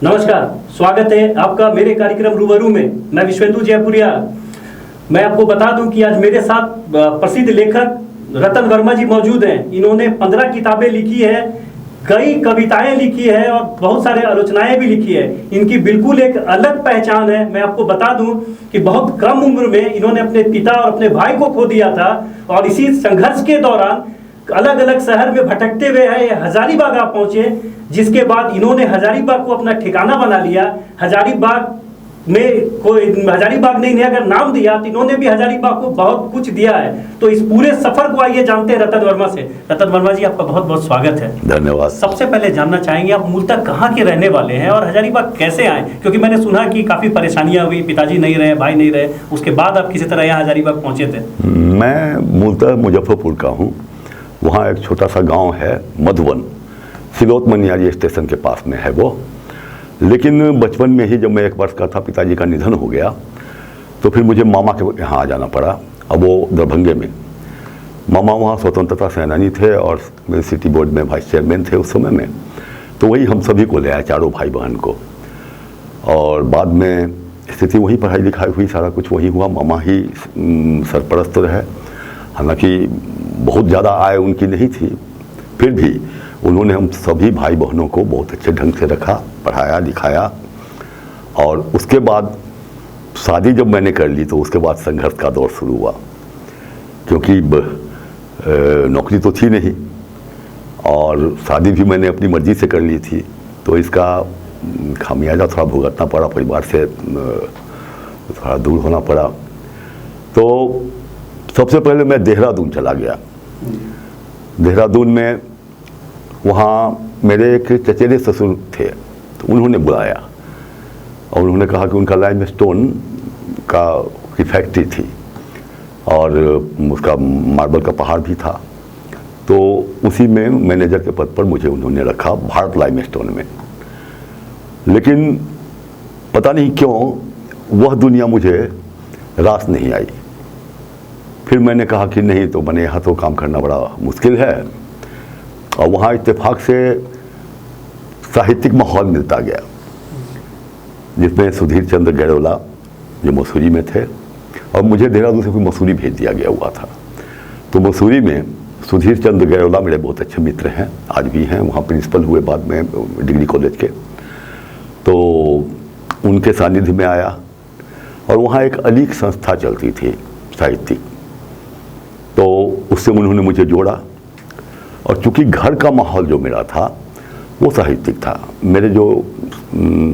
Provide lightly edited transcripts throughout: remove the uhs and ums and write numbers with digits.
नमस्कार, स्वागत है आपका मेरे कार्यक्रम रूबरू में। मैं विश्वेंदु जयपुरिया। मैं आपको बता दूं कि आज मेरे साथ प्रसिद्ध लेखक रतन वर्मा जी मौजूद हैं। इन्होंने 15 किताबें लिखी है, कई कविताएं लिखी है और बहुत सारे आलोचनाएं भी लिखी है। इनकी बिल्कुल एक अलग पहचान है। मैं आपको बता दूं कि बहुत कम उम्र में इन्होंने अपने पिता और अपने भाई को खो दिया था और इसी संघर्ष के दौरान अलग अलग शहर में भटकते हुए है हजारीबाग आ पहुंचे, जिसके बाद इन्होंने हजारीबाग को अपना ठिकाना बना लिया। हजारीबाग ने इन्हें अगर नाम दिया तो इन्होंने भी हजारीबाग को बहुत कुछ दिया है। तो इस पूरे सफर को आइए जानते हैं रतन वर्मा से। रतन वर्मा जी, आपका बहुत बहुत स्वागत है। धन्यवाद। सबसे पहले जानना चाहेंगे आप मूलतः कहाँ के रहने वाले हैं और हजारीबाग कैसे आए? क्योंकि मैंने सुना कि काफी परेशानियां हुई, पिताजी नहीं रहे, भाई नहीं रहे, उसके बाद आप किसी तरह यहाँ हजारीबाग पहुंचे थे। मैं मूलतः मुजफ्फरपुर का हूँ। वहाँ एक छोटा सा गांव है मधुबन, सिलोत मनियारी स्टेशन के पास में है वो। लेकिन बचपन में ही जब मैं 1 वर्ष का था पिताजी का निधन हो गया, तो फिर मुझे मामा के यहाँ आ जाना पड़ा। अब वो दरभंगे में, मामा वहाँ स्वतंत्रता सेनानी थे और सिटी बोर्ड में वाइस चेयरमैन थे उस समय में। तो वही हम सभी को ले आए, चारों भाई बहन को। और बाद में स्थिति वही, पढ़ाई लिखाई हुई, सारा कुछ वही हुआ। मामा ही सरपरस्त रहे। हालांकि बहुत ज़्यादा आय उनकी नहीं थी, फिर भी उन्होंने हम सभी भाई बहनों को बहुत अच्छे ढंग से रखा, पढ़ाया लिखाया। और उसके बाद शादी जब मैंने कर ली तो उसके बाद संघर्ष का दौर शुरू हुआ, क्योंकि नौकरी तो थी नहीं और शादी भी मैंने अपनी मर्जी से कर ली थी। तो इसका खामियाजा थोड़ा भुगतना पड़ा, परिवार से थोड़ा दूर होना पड़ा। तो सबसे पहले मैं देहरादून चला गया। देहरादून में वहाँ मेरे एक चचेरे ससुर थे, तो उन्होंने बुलाया और उन्होंने कहा कि उनका लाइमस्टोन की फैक्ट्री थी और उसका मार्बल का पहाड़ भी था। तो उसी में मैनेजर के पद पर मुझे उन्होंने रखा, भारत लाइमस्टोन में। लेकिन पता नहीं क्यों वह दुनिया मुझे रास नहीं आई। फिर मैंने कहा कि नहीं, तो मैंने यहाँ तो काम करना बड़ा मुश्किल है। और वहाँ इत्तेफाक से साहित्यिक माहौल मिलता गया, जिसमें सुधीर चंद्र गैरोला जो मसूरी में थे, और मुझे देहरादून से कोई मसूरी भेज दिया गया हुआ था। तो मसूरी में सुधीर चंद्र गैरोला मेरे बहुत अच्छे मित्र हैं, आज भी हैं। वहाँ प्रिंसिपल हुए बाद में डिग्री कॉलेज के। तो उनके सानिध्य में आया और वहाँ एक अलीक संस्था चलती थी साहित्यिक, तो उससे उन्होंने मुझे जोड़ा। और चूँकि घर का माहौल जो मेरा था वो साहित्यिक था। मेरे जो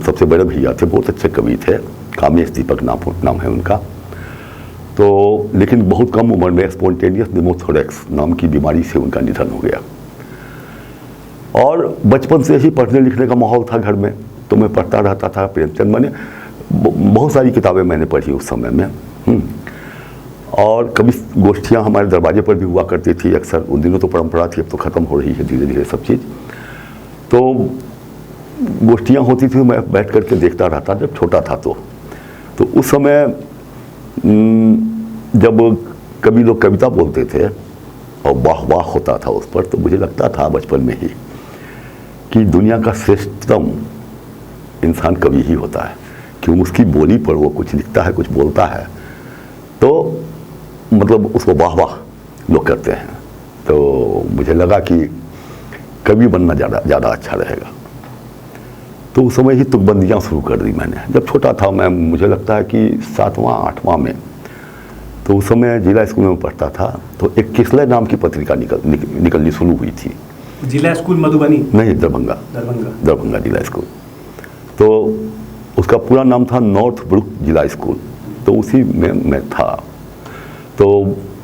सबसे बड़े भैया थे बहुत अच्छे कवि थे, कामेश दीपक नाम है उनका। तो लेकिन बहुत कम उम्र में स्पॉन्टेनियस निमोथोरेक्स नाम की बीमारी से उनका निधन हो गया। और बचपन से ही पढ़ने लिखने का माहौल था घर में, तो मैं पढ़ता रहता था प्रेमचंद। मैंने बहुत सारी किताबें मैंने पढ़ी उस समय में। और कभी गोष्ठियाँ हमारे दरवाजे पर भी हुआ करती थी अक्सर। उन दिनों तो परंपरा थी, अब तो ख़त्म हो रही है धीरे धीरे सब चीज़। तो गोष्ठियाँ होती थी, मैं बैठ कर के देखता रहता जब छोटा था। तो उस समय जब कभी लोग कविता बोलते थे और वाह वाह होता था उस पर, तो मुझे लगता था बचपन में ही कि दुनिया का श्रेष्ठतम इंसान कवि ही होता है, क्यों उसकी बोली पर वो कुछ लिखता है, कुछ बोलता है, तो मतलब उसको वाह वाह लोग करते हैं। तो मुझे लगा कि कवि बनना ज़्यादा अच्छा रहेगा। तो उस समय ही तुकबंदियाँ शुरू कर दी मैंने। जब छोटा था मैं, मुझे लगता है कि 7वां 8वां में, तो उस समय जिला स्कूल में पढ़ता था। तो एक किसलय नाम की पत्रिका निकलनी शुरू हुई थी। जिला स्कूल मधुबनी? नहीं, दरभंगा जिला स्कूल। तो उसका पूरा नाम था नॉर्थ ब्रुक जिला स्कूल, तो उसी में मैं था। तो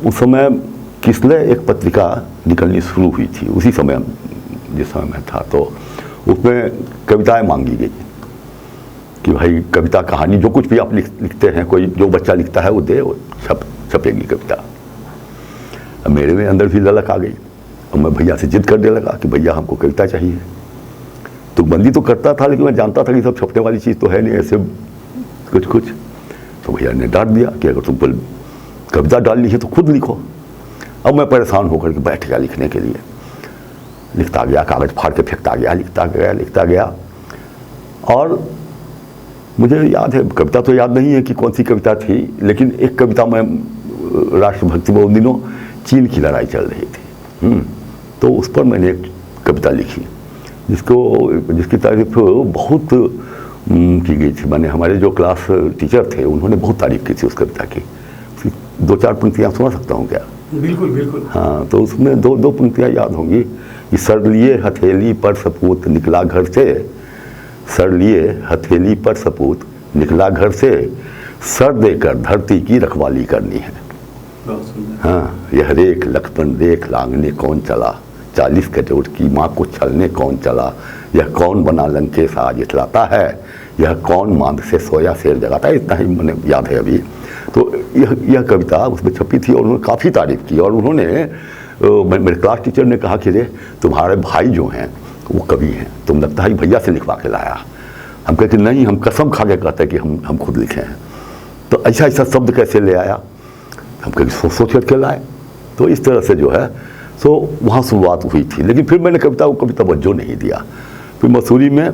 उस समय किसलय एक पत्रिका निकलनी शुरू हुई थी उसी समय, जिस समय मैं था। तो उसमें कविताएं मांगी गई कि भाई कविता कहानी जो कुछ भी आप लिखते हैं, कोई जो बच्चा लिखता है वो दे, वो छपेगी कविता। अब मेरे में अंदर भी ललक आ गई और मैं भैया से जिद करने लगा कि भैया हमको कविता चाहिए। तो बंदी तो करता था, लेकिन मैं जानता था कि सब छपने वाली चीज़ तो है नहीं, ऐसे कुछ। तो भैया ने डांट दिया कि अगर तुमको कविता डालनी है तो खुद लिखो। अब मैं परेशान होकर के बैठ गया लिखने के लिए। लिखता गया, कागज़ फाड़ के फेंकता गया, लिखता गया। और मुझे याद है, कविता तो याद नहीं है कि कौन सी कविता थी, लेकिन एक कविता में राष्ट्रभक्ति में उन दिनों चीन की लड़ाई चल रही थी, तो उस पर मैंने एक कविता लिखी जिसकी तारीफ बहुत की गई थी। मैंने, हमारे जो क्लास टीचर थे उन्होंने बहुत तारीफ की थी उस कविता की। 2-4 पंक्तियाँ सुना सकता हूँ क्या? बिल्कुल बिल्कुल। हाँ, तो उसमें दो पंक्तियाँ याद होंगी कि सर लिए हथेली पर सपूत निकला घर से, सर लिए हथेली पर सपूत निकला घर से, सर देकर धरती की रखवाली करनी है। हाँ, यह रेख लक्ष्मण रेख लांगने कौन चला, 40 करोड़ की माँ को छलने कौन चला, यह कौन बना लंकेश आज इतलाता है, यह कौन मांद से सोया शेर जगाता है। इतना ही मैंने याद है अभी। तो यह कविता उसमें छपी थी और उन्होंने काफ़ी तारीफ की। और उन्होंने, मेरे क्लास टीचर ने कहा कि रे तुम्हारे भाई जो हैं वो कवि हैं, तुम लगता है भैया से लिखवा के लाया। हम कहे कि नहीं, हम कसम खा के कहते हैं कि हम खुद लिखे हैं। तो ऐसा ऐसा शब्द कैसे ले आया? हम कहे सोच करके लाए। तो इस तरह से जो है सो वहाँ शुरुआत हुई थी। लेकिन फिर मैंने कविता को तवज्जो नहीं दिया। फिर मसूरी में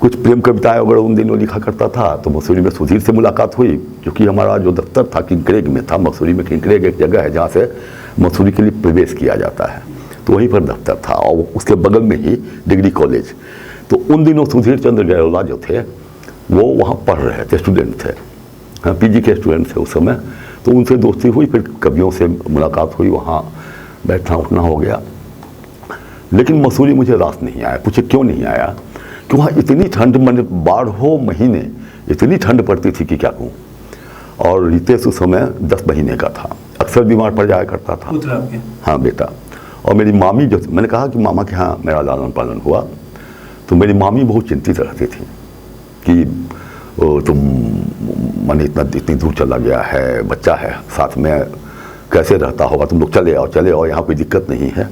कुछ प्रेम कविताएं वगैरह उन दिनों लिखा करता था। तो मसूरी में सुधीर से मुलाकात हुई, क्योंकि हमारा जो दफ्तर था किंकरेग में था। मसूरी में किंकरेग एक जगह है जहाँ से मसूरी के लिए प्रवेश किया जाता है, तो वहीं पर दफ्तर था और उसके बगल में ही डिग्री कॉलेज। तो उन दिनों सुधीर चंद्र गैरोला जो थे वो वहाँ पढ़ रहे थे, स्टूडेंट थे, हाँ पीजी के स्टूडेंट थे उस समय। तो उनसे दोस्ती हुई, फिर कवियों से मुलाकात हुई, वहाँ बैठना उठना हो गया। लेकिन मसूरी मुझे रास नहीं आया। पूछे क्यों नहीं आया? कि वहाँ इतनी ठंड, मैंने 12 महीने इतनी ठंड पड़ती थी कि क्या कहूँ। और रितेश उस समय 10 महीने का था, अक्सर बीमार पड़ जाया करता था। हाँ बेटा। और मेरी मामी जो, मैंने कहा कि मामा के यहाँ मेरा लालन पालन हुआ, तो मेरी मामी बहुत चिंतित रहती थी कि तुम मैंने इतनी दूर चला गया है, बच्चा है साथ में, कैसे रहता होगा, तुम लोग चले आओ, यहाँ कोई दिक्कत नहीं है।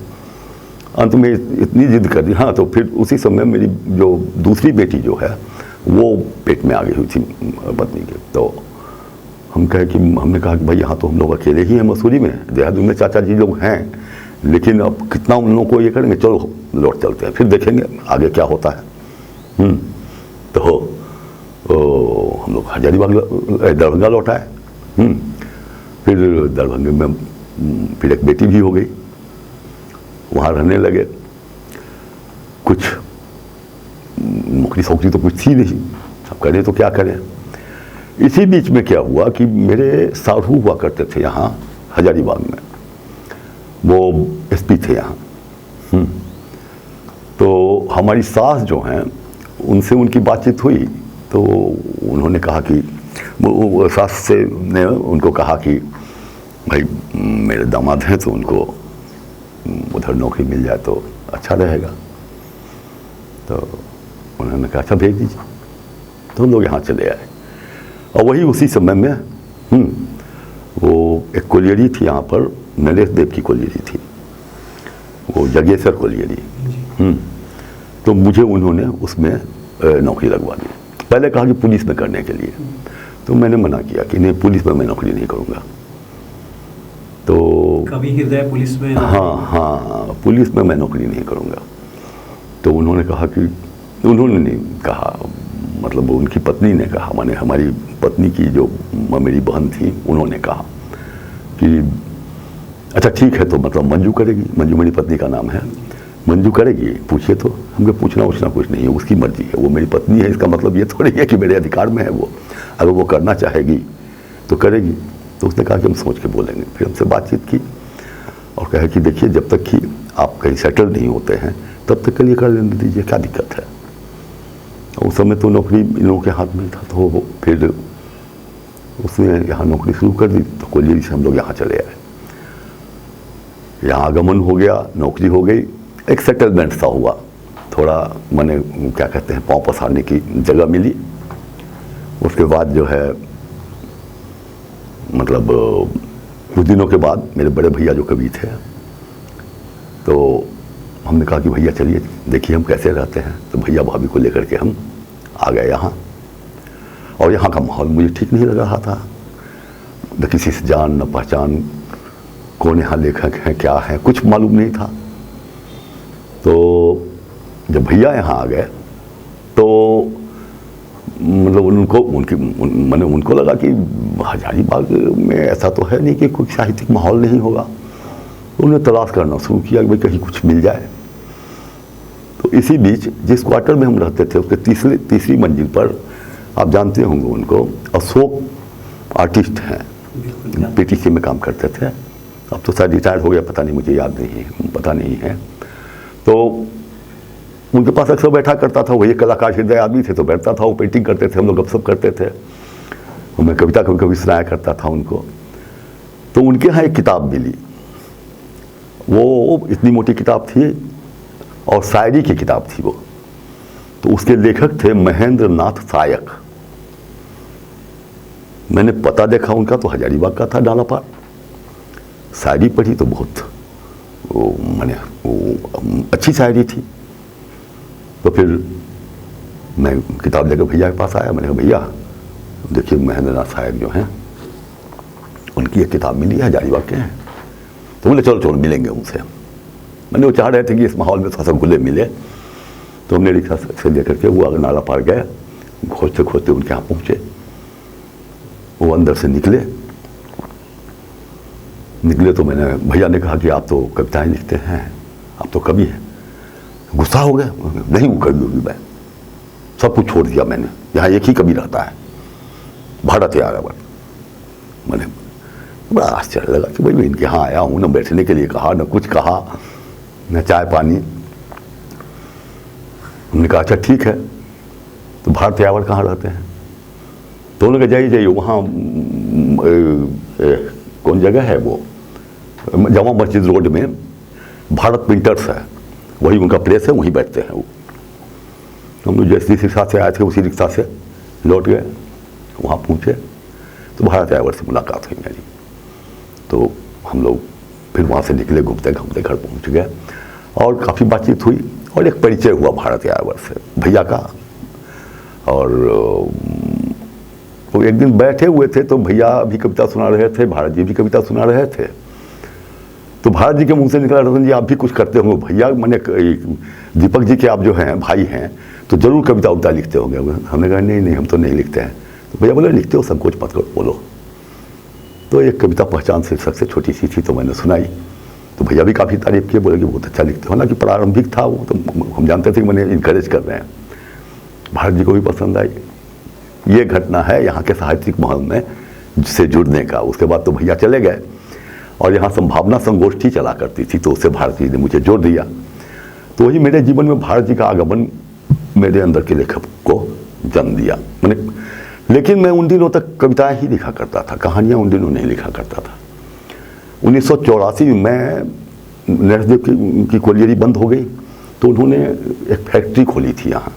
अंत में इतनी जिद कर दी। हाँ, तो फिर उसी समय मेरी जो दूसरी बेटी जो है वो पेट में आ गई हुई थी पत्नी के। तो हमने कहा कि भाई यहाँ तो हम लोग अकेले ही हैं मसूरी में, देहरादून में चाचा जी लोग हैं, लेकिन अब कितना उन लोगों को ये करेंगे, चलो लौट चलते हैं, फिर देखेंगे आगे क्या होता है। तो हम लोग हजारीबाग दरभंगा लौट आए। फिर दरभंगे में फिर एक बेटी भी हो गई, वहाँ रहने लगे। कुछ नौकरी सौकरी तो कुछ थी नहीं, अब करें तो क्या करें। इसी बीच में क्या हुआ कि मेरे साढ़ू हुआ करते थे यहाँ हजारीबाग में, वो एसपी थे यहाँ। तो हमारी सास जो हैं उनसे उनकी बातचीत हुई, तो उन्होंने कहा कि वो सास से ने उनको कहा कि भाई मेरे दामाद हैं तो उनको उधर नौकरी मिल जाए तो अच्छा रहेगा। तो उन्होंने कहा अच्छा भेज दीजिए। तो हम लोग यहाँ चले आए। और वही उसी समय में वो एक कोलियरी थी यहाँ पर, नरेश देव की कोलियरी थी, वो जगेश्वर कोलियरी। तो मुझे उन्होंने उसमें नौकरी लगवा दी। पहले कहा कि पुलिस में करने के लिए, तो मैंने मना किया कि नहीं, पुलिस में मैं नौकरी नहीं करूँगा। तो कभी हृदय पुलिस में, हाँ पुलिस में मैं नौकरी नहीं करूँगा। तो उन्होंने कहा कि, उन्होंने नहीं कहा, मतलब उनकी पत्नी ने कहा, माने हमारी पत्नी की जो मेरी बहन थी उन्होंने कहा कि अच्छा ठीक है, तो मतलब मंजू करेगी, मंजू मेरी पत्नी का नाम है, मंजू करेगी, पूछिए। तो हमको पूछना कुछ नहीं है, उसकी मर्जी है, वो मेरी पत्नी है, इसका मतलब ये थोड़ी है कि मेरे अधिकार में है वो, अगर वो करना चाहेगी तो करेगी। तो उसने कहा कि हम सोच के बोलेंगे। फिर हमसे बातचीत की और कहा कि देखिए जब तक कि आप कहीं सेटल नहीं होते हैं तब तक के लिए कर लेने दीजिए, क्या दिक्कत है। उस समय तो नौकरी इन लोगों के हाथ में था, तो फिर उसने यहाँ नौकरी शुरू कर दी। तो कोलियरी से हम लोग यहाँ चले आए, यहाँ आगमन हो गया, नौकरी हो गई, एक सेटलमेंट सा हुआ, थोड़ा मैंने क्या कहते हैं पाँव पसारने की जगह मिली। उसके बाद जो है मतलब कुछ दिनों के बाद मेरे बड़े भैया जो कवि थे, तो हमने कहा कि भैया चलिए देखिए हम कैसे रहते हैं। तो भैया भाभी को लेकर के हम आ गए यहाँ, और यहाँ का माहौल मुझे ठीक नहीं लग रहा था, न किसी से जान न पहचान, कौन यहाँ लेखक हैं क्या है कुछ मालूम नहीं था। तो जब भैया यहाँ आ गए तो मतलब मैंने उनको लगा कि हजारीबाग में ऐसा तो है नहीं कि कोई साहित्यिक माहौल नहीं होगा। तो उन्हें तलाश करना शुरू किया कि भाई कहीं कुछ मिल जाए। तो इसी बीच जिस क्वार्टर में हम रहते थे उसके तीसरी मंजिल पर, आप जानते होंगे उनको, अशोक आर्टिस्ट हैं, पीटीसी में काम करते थे। अब तो शायद रिटायर हो गया, पता नहीं, मुझे याद नहीं है, पता नहीं है। तो उनके पास अक्सर बैठा करता था, वही कलाकार हृदय आदमी थे, तो बैठता था, वो पेंटिंग करते थे, हम लोग गपशप करते थे, मैं कविता कभी कभी सुनाया करता था उनको। तो उनके यहाँ एक किताब मिली, वो इतनी मोटी किताब थी और शायरी की किताब थी वो। तो उसके लेखक थे महेंद्र नाथ सायक। मैंने पता देखा उनका तो हजारीबाग का था, डालापार। शायरी पढ़ी तो बहुत अच्छी शायरी थी। तो फिर मैं किताब लेकर भैया के पास आया, मैंने कहा भैया देखिए महेंद्र नाथ सायक जो हैं उनकी एक किताब मिली है, हजारीबाग के हैं। तो बोले चलो मिलेंगे उनसे। मैंने वो चाह रहे थे कि इस माहौल में थोड़ा सा घुले मिले। तो हमने रिक्शा से लेकर के वो अगर नाला पार गए, खोजते खोजते उनके यहाँ पहुँचे। वो अंदर से निकले तो मैंने, भैया ने कहा कि आप तो कविताएं लिखते हैं, आप तो कवि हैं। गुस्सा हो गया, नहीं वो कवि होगी मैं, सब कुछ छोड़ दिया मैंने, यहाँ एक ही कवि रहता है, भारत है आर्यभट्ट। मैंने बड़ा आश्चर्य लगा कि भाई मैं इनके यहाँ आया हूँ, न बैठने के लिए कहा, न कुछ कहा, न चाय पानी। उन्होंने कहा अच्छा ठीक है, तो भारत यावर कहाँ रहते हैं? तो उन्होंने कहा जाइए वहाँ कौन जगह है वो, जामा मस्जिद रोड में भारत प्रिंटर्स है, वही उनका प्लेस है, वहीं बैठते हैं वो। हम लोग जिस रिक्शा से आए थे उसी रिक्शा से लौट गए, वहाँ पहुँचे तो भारत यावर से मुलाकात हुई मेरी। तो हम लोग फिर वहाँ से निकले, घूमते घूमते घर पहुँच गए और काफ़ी बातचीत हुई और एक परिचय हुआ भारत यावर से, भैया का। और तो एक दिन बैठे हुए थे तो भैया भी कविता सुना रहे थे, भारत जी भी कविता सुना रहे थे। तो भारत जी के मुंह से निकला, रतन जी आप भी कुछ करते होंगे। भैया मैंने दीपक जी के आप जो हैं भाई हैं तो जरूर कविता उविता लिखते होंगे। हमने कहा नहीं हम तो नहीं लिखते हैं। तो भैया बोले लिखते हो, संकोच मत करो, बोलो। तो एक कविता पहचान शीर्षक से छोटी सी थी, तो मैंने सुनाई। तो भैया भी काफ़ी तारीफ किए, बोले कि बहुत अच्छा लिखते हो ना, कि प्रारंभिक था वो, तो हम जानते थे कि मैंने इनकरेज कर रहे हैं। भारत जी को भी पसंद आई। ये घटना है यहाँ के साहित्यिक माहौल में से जुड़ने का। उसके बाद तो भैया चले गए और यहाँ संभावना संगोष्ठी चला करती थी, तो उससे भारत जी ने मुझे जोड़ दिया। तो वही मेरे जीवन में भारत जी का आगमन मेरे अंदर के लेखक को जन्म दिया। मैंने, लेकिन मैं उन दिनों तक कविताएं ही लिखा करता था, कहानियाँ उन दिनों नहीं लिखा करता था। 1984 में नरदेव की कोलियरी बंद हो गई, तो उन्होंने एक फैक्ट्री खोली थी यहाँ।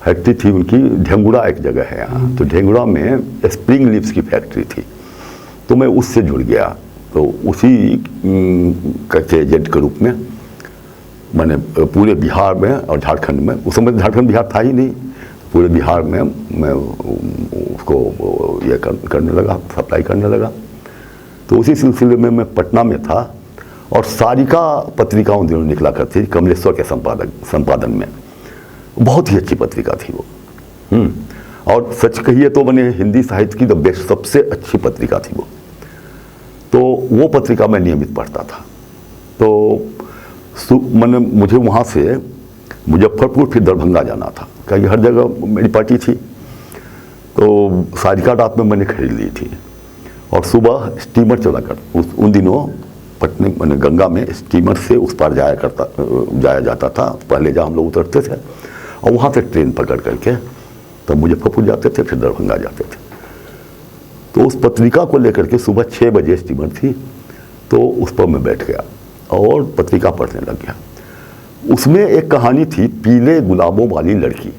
फैक्ट्री थी उनकी, ढेंगुड़ा एक जगह है यहाँ, तो ढेंगुड़ा में स्प्रिंग लीव्स की फैक्ट्री थी। तो मैं उससे जुड़ गया। तो उसी के एजेंट के रूप में मैंने पूरे बिहार में और झारखंड में, उस समय झारखंड बिहार था ही नहीं, पूरे बिहार में मैं उसको ये करने लगा, सप्लाई करने लगा। तो उसी सिलसिले में मैं पटना में था और सारिका पत्रिका उन दिनों निकला करती थी, कमलेश्वर के संपादन में। बहुत ही अच्छी पत्रिका थी वो। और सच कहिए तो मैंने हिंदी साहित्य की द बेस्ट, सबसे अच्छी पत्रिका थी वो। तो वो पत्रिका मैं नियमित पढ़ता था। तो मैंने, मुझे वहाँ से मुजफ्फरपुर फिर दरभंगा जाना था, क्योंकि हर जगह मेरी पार्टी थी। तो सारिका रात में मैंने खरीद ली थी और सुबह स्टीमर चला कर, उन दिनों पटने मैंने गंगा में स्टीमर से उस पार जाया जाता था। पहले जहाँ हम लोग उतरते थे और वहाँ से ट्रेन पकड़ करके तब मुजफ्फरपुर जाते थे, फिर दरभंगा जाते थे। तो उस पत्रिका को लेकर के सुबह 6 बजे स्टीमर थी, तो उस पर मैं बैठ गया और पत्रिका पढ़ने लग गया। उसमें एक कहानी थी, पीले गुलाबों वाली लड़की,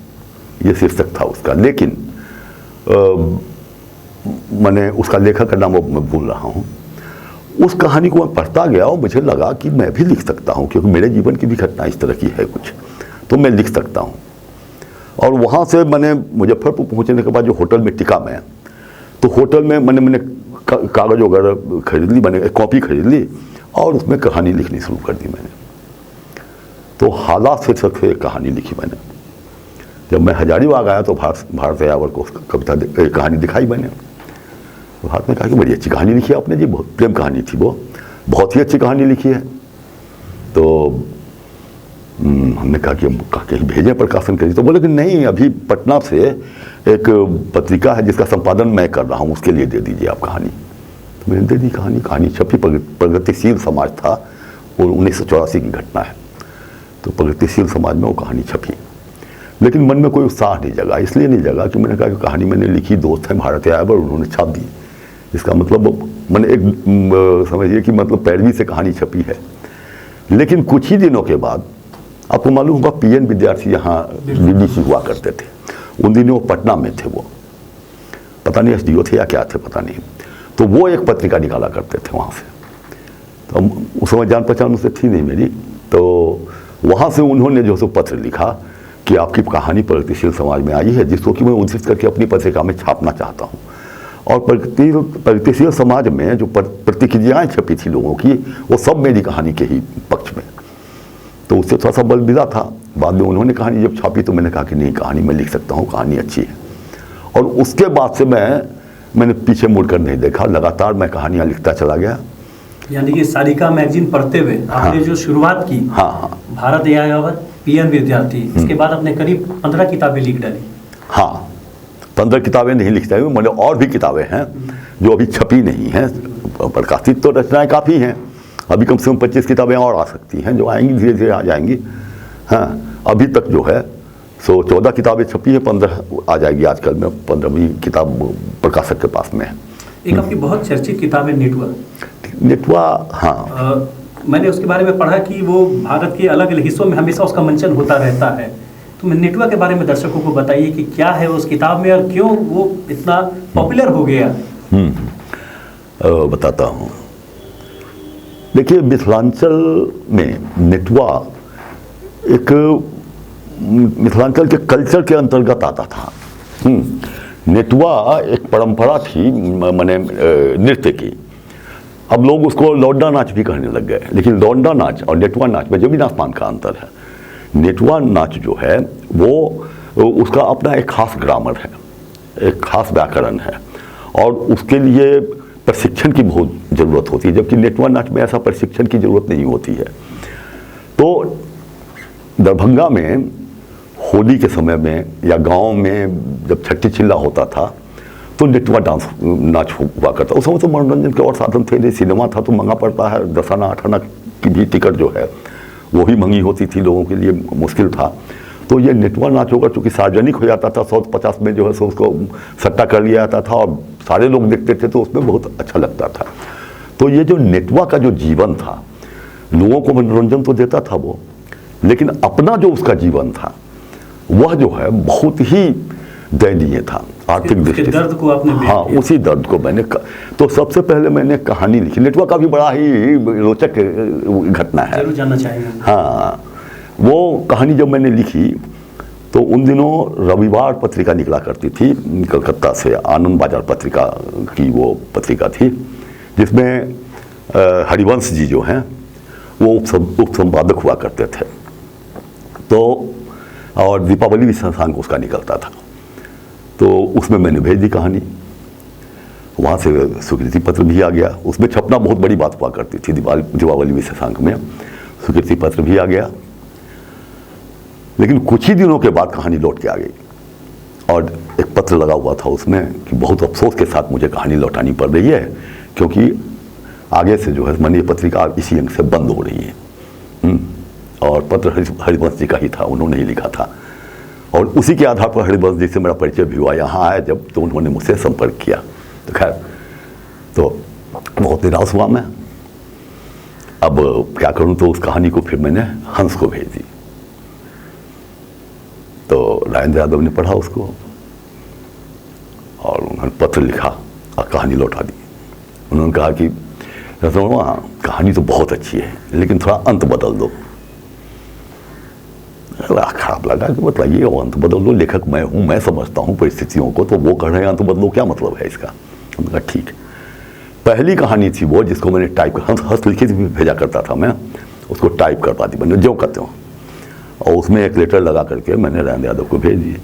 ये शीर्षक था उसका। लेकिन मैंने उसका लेखक का नाम मैं भूल रहा हूँ। उस कहानी को मैं पढ़ता गया और मुझे लगा कि मैं भी लिख सकता हूँ, क्योंकि मेरे जीवन की भी घटना इस तरह की है कुछ, तो मैं लिख सकता हूँ। और वहाँ से मैंने मुजफ्फरपुर पहुँचने के बाद जो होटल में टिका मैं, तो होटल में मैंने कागज़ वगैरह खरीद ली, मैंने एक कॉपी खरीद ली और उसमें कहानी लिखनी शुरू कर दी मैंने। तो हालात शीर्षक से कहानी लिखी मैंने। जब मैं हजारीबाग आया तो भारत यावर को कविता कहानी दिखाई मैंने। तो भारत ने कहा कि बड़ी अच्छी कहानी लिखी है आपने जी, बहुत प्रेम कहानी थी वो, बहुत ही अच्छी कहानी लिखी है। तो हमने कहा कि हम कहीं भेजें प्रकाशन के लिए। तो बोले कि नहीं, अभी पटना से एक पत्रिका है जिसका संपादन मैं कर रहा हूँ, उसके लिए दे दीजिए आप कहानी। तो मैंने दे दी कहानी। कहानी छपी, प्रगतिशील समाज था और 1984 की घटना है। तो प्रगतिशील समाज में वो कहानी छपी, लेकिन मन में कोई उत्साह नहीं जगा। इसलिए नहीं जगा कि मैंने कहा कि कहानी मैंने लिखी, दोस्त हैं भारत यावर, उन्होंने छाप दी। इसका मतलब मैंने एक समझिए कि मतलब पैरवी से कहानी छपी है। लेकिन कुछ ही दिनों के बाद आपको मालूम होगा पीएन विद्यार्थी यहाँ बीबीसी हुआ करते थे, उन दिनों वो पटना में थे, वो पता नहीं एसडीओ थे या क्या थे पता नहीं। तो वो एक पत्रिका निकाला करते थे वहाँ से। तो उस समय जान पहचान उससे थी नहीं मेरी। तो वहाँ से उन्होंने जो सो पत्र लिखा कि आपकी कहानी प्रगतिशील समाज में आई है, जिसको कि मैं उचित करके अपनी पत्रिका में छापना चाहता हूँ। और प्रगतिशील समाज में जो प्रतिक्रियाएँ छपी थी लोगों की, वो सब मेरी कहानी के ही पक्ष में। तो उससे थोड़ा सा बल मिला था। बाद में उन्होंने कहानी जब छापी तो मैंने कहा कि नहीं, कहानी मैं लिख सकता हूँ, कहानी अच्छी है। और उसके बाद से मैंने पीछे मुड़कर नहीं देखा, लगातार मैं कहानियाँ लिखता चला गया। यानी कि सारिका मैगजीन पढ़ते हुए आपने जो शुरुआत की, हाँ, भारत यावर, पीएन विद्यार्थी, इसके बाद आपने करीब 15 किताबें लिख डाली। हाँ, 15 किताबें नहीं लिखता हूँ, मतलब और भी किताबें हैं जो अभी छपी नहीं हैं। प्रकाशित तो रचनाएँ काफ़ी हैं, अभी कम से कम 25 किताबें और आ सकती हैं, जो आएंगी धीरे धीरे आ जाएंगी। हाँ, अभी तक जो है सो 14 किताबें छपी है, 15 आ जाएगी आजकल में, 15वीं किताब प्रकाशक के पास में है। एक आपकी बहुत चर्चित किताब है नेटवा। हाँ, मैंने उसके बारे में पढ़ा कि वो भारत के अलग अलग हिस्सों में हमेशा उसका मंचन होता रहता है। तो नेटवा के बारे में दर्शकों को बताइए कि क्या है उस किताब में और क्यों वो इतना पॉपुलर हो गया। बताता हूँ। देखिए, मिथिलांचल में नेटवा एक मिथिलांचल के कल्चर के अंतर्गत आता था। नेटवा एक परंपरा थी माने नृत्य की। अब लोग उसको लौंडा नाच भी कहने लग गए, लेकिन लौंडा नाच और नेटवा नाच में जमीन आसमान का अंतर है। नेटवा नाच जो है वो उसका अपना एक खास ग्रामर है, एक खास व्याकरण है, और उसके लिए प्रशिक्षण की बहुत ज़रूरत होती है, जबकि नेटवा नाच में ऐसा प्रशिक्षण की ज़रूरत नहीं होती है। तो दरभंगा में होली के समय में या गांव में जब छठी चिल्ला होता था तो नेटवा डांस नाच हुआ करता। उस समय तो मनोरंजन के और साधन थे नहीं, सिनेमा था तो महंगा पड़ता है, 10 आना 8 आना की भी टिकट जो है वो ही महंगी होती थी, लोगों के लिए मुश्किल था। तो ये नेटवा नाच होगा चूँकि सार्वजनिक हो जाता था, 150 में जो है सो उसको सट्टा कर लिया जाता था और सारे लोग देखते थे, तो उसमें बहुत अच्छा लगता था। तो ये जो नेटवा का जो जीवन था, लोगों को मनोरंजन तो देता था वो, लेकिन अपना जो उसका जीवन था वह जो है बहुत ही दयनीय था आर्थिक दृष्टि से। दर्द को आपने हाँ, उसी दर्द को मैंने तो सबसे पहले मैंने कहानी लिखी। नेटवा का भी बड़ा ही रोचक घटना है, जरूर जानना चाहेंगे। हाँ, वो कहानी जब मैंने लिखी तो उन दिनों रविवार पत्रिका निकला करती थी कलकत्ता से, आनंद बाजार पत्रिका की वो पत्रिका थी, जिसमें हरिवंश जी जो हैं वो उप संपादक हुआ करते थे। तो और दीपावली भी शशांक उसका निकलता था। तो उसमें मैंने भेज दी कहानी, वहाँ से स्वीकृति पत्र भी आ गया। उसमें छपना बहुत बड़ी बात हुआ करती थी, दीपावली भी शशांक में स्वीकृति पत्र भी आ गया। लेकिन कुछ ही दिनों के बाद कहानी लौट के आ गई और एक पत्र लगा हुआ था उसमें कि बहुत अफसोस के साथ मुझे कहानी लौटानी पड़ रही है, क्योंकि आगे से जो है माननीय पत्रिका इसी अंक से बंद हो रही है। और पत्र हरिवंश जी का ही था, उन्होंने ही लिखा था। और उसी के आधार पर हरिवंश जी से मेरा परिचय भी हुआ। यहाँ आया जब तो उन्होंने मुझसे संपर्क किया। तो खैर, तो बहुत निराश हुआ मैं। अब क्या करूँ, तो उस कहानी को फिर मैंने हंस को भेज दी। तो राजेंद्र यादव ने पढ़ा उसको और उन्होंने पत्र लिखा और कहानी लौटा दी। उन्होंने कहा कि कहानी तो बहुत अच्छी है, लेकिन थोड़ा अंत बदल दो। खराब लगा कि मतलब ये अंत बदल दो, लेखक मैं हूँ, मैं समझता हूँ परिस्थितियों को, तो वो कह रहे हैं अंत बदलो, क्या मतलब है इसका। हमने कहा ठीक है। पहली कहानी थी वो जिसको मैंने टाइप कर हंस लिखित भी भेजा करता था मैं, उसको टाइप करवा दी मैंने, जो कहते हो। और उसमें एक लेटर लगा करके मैंने राजेंद्र यादव को भेज दिए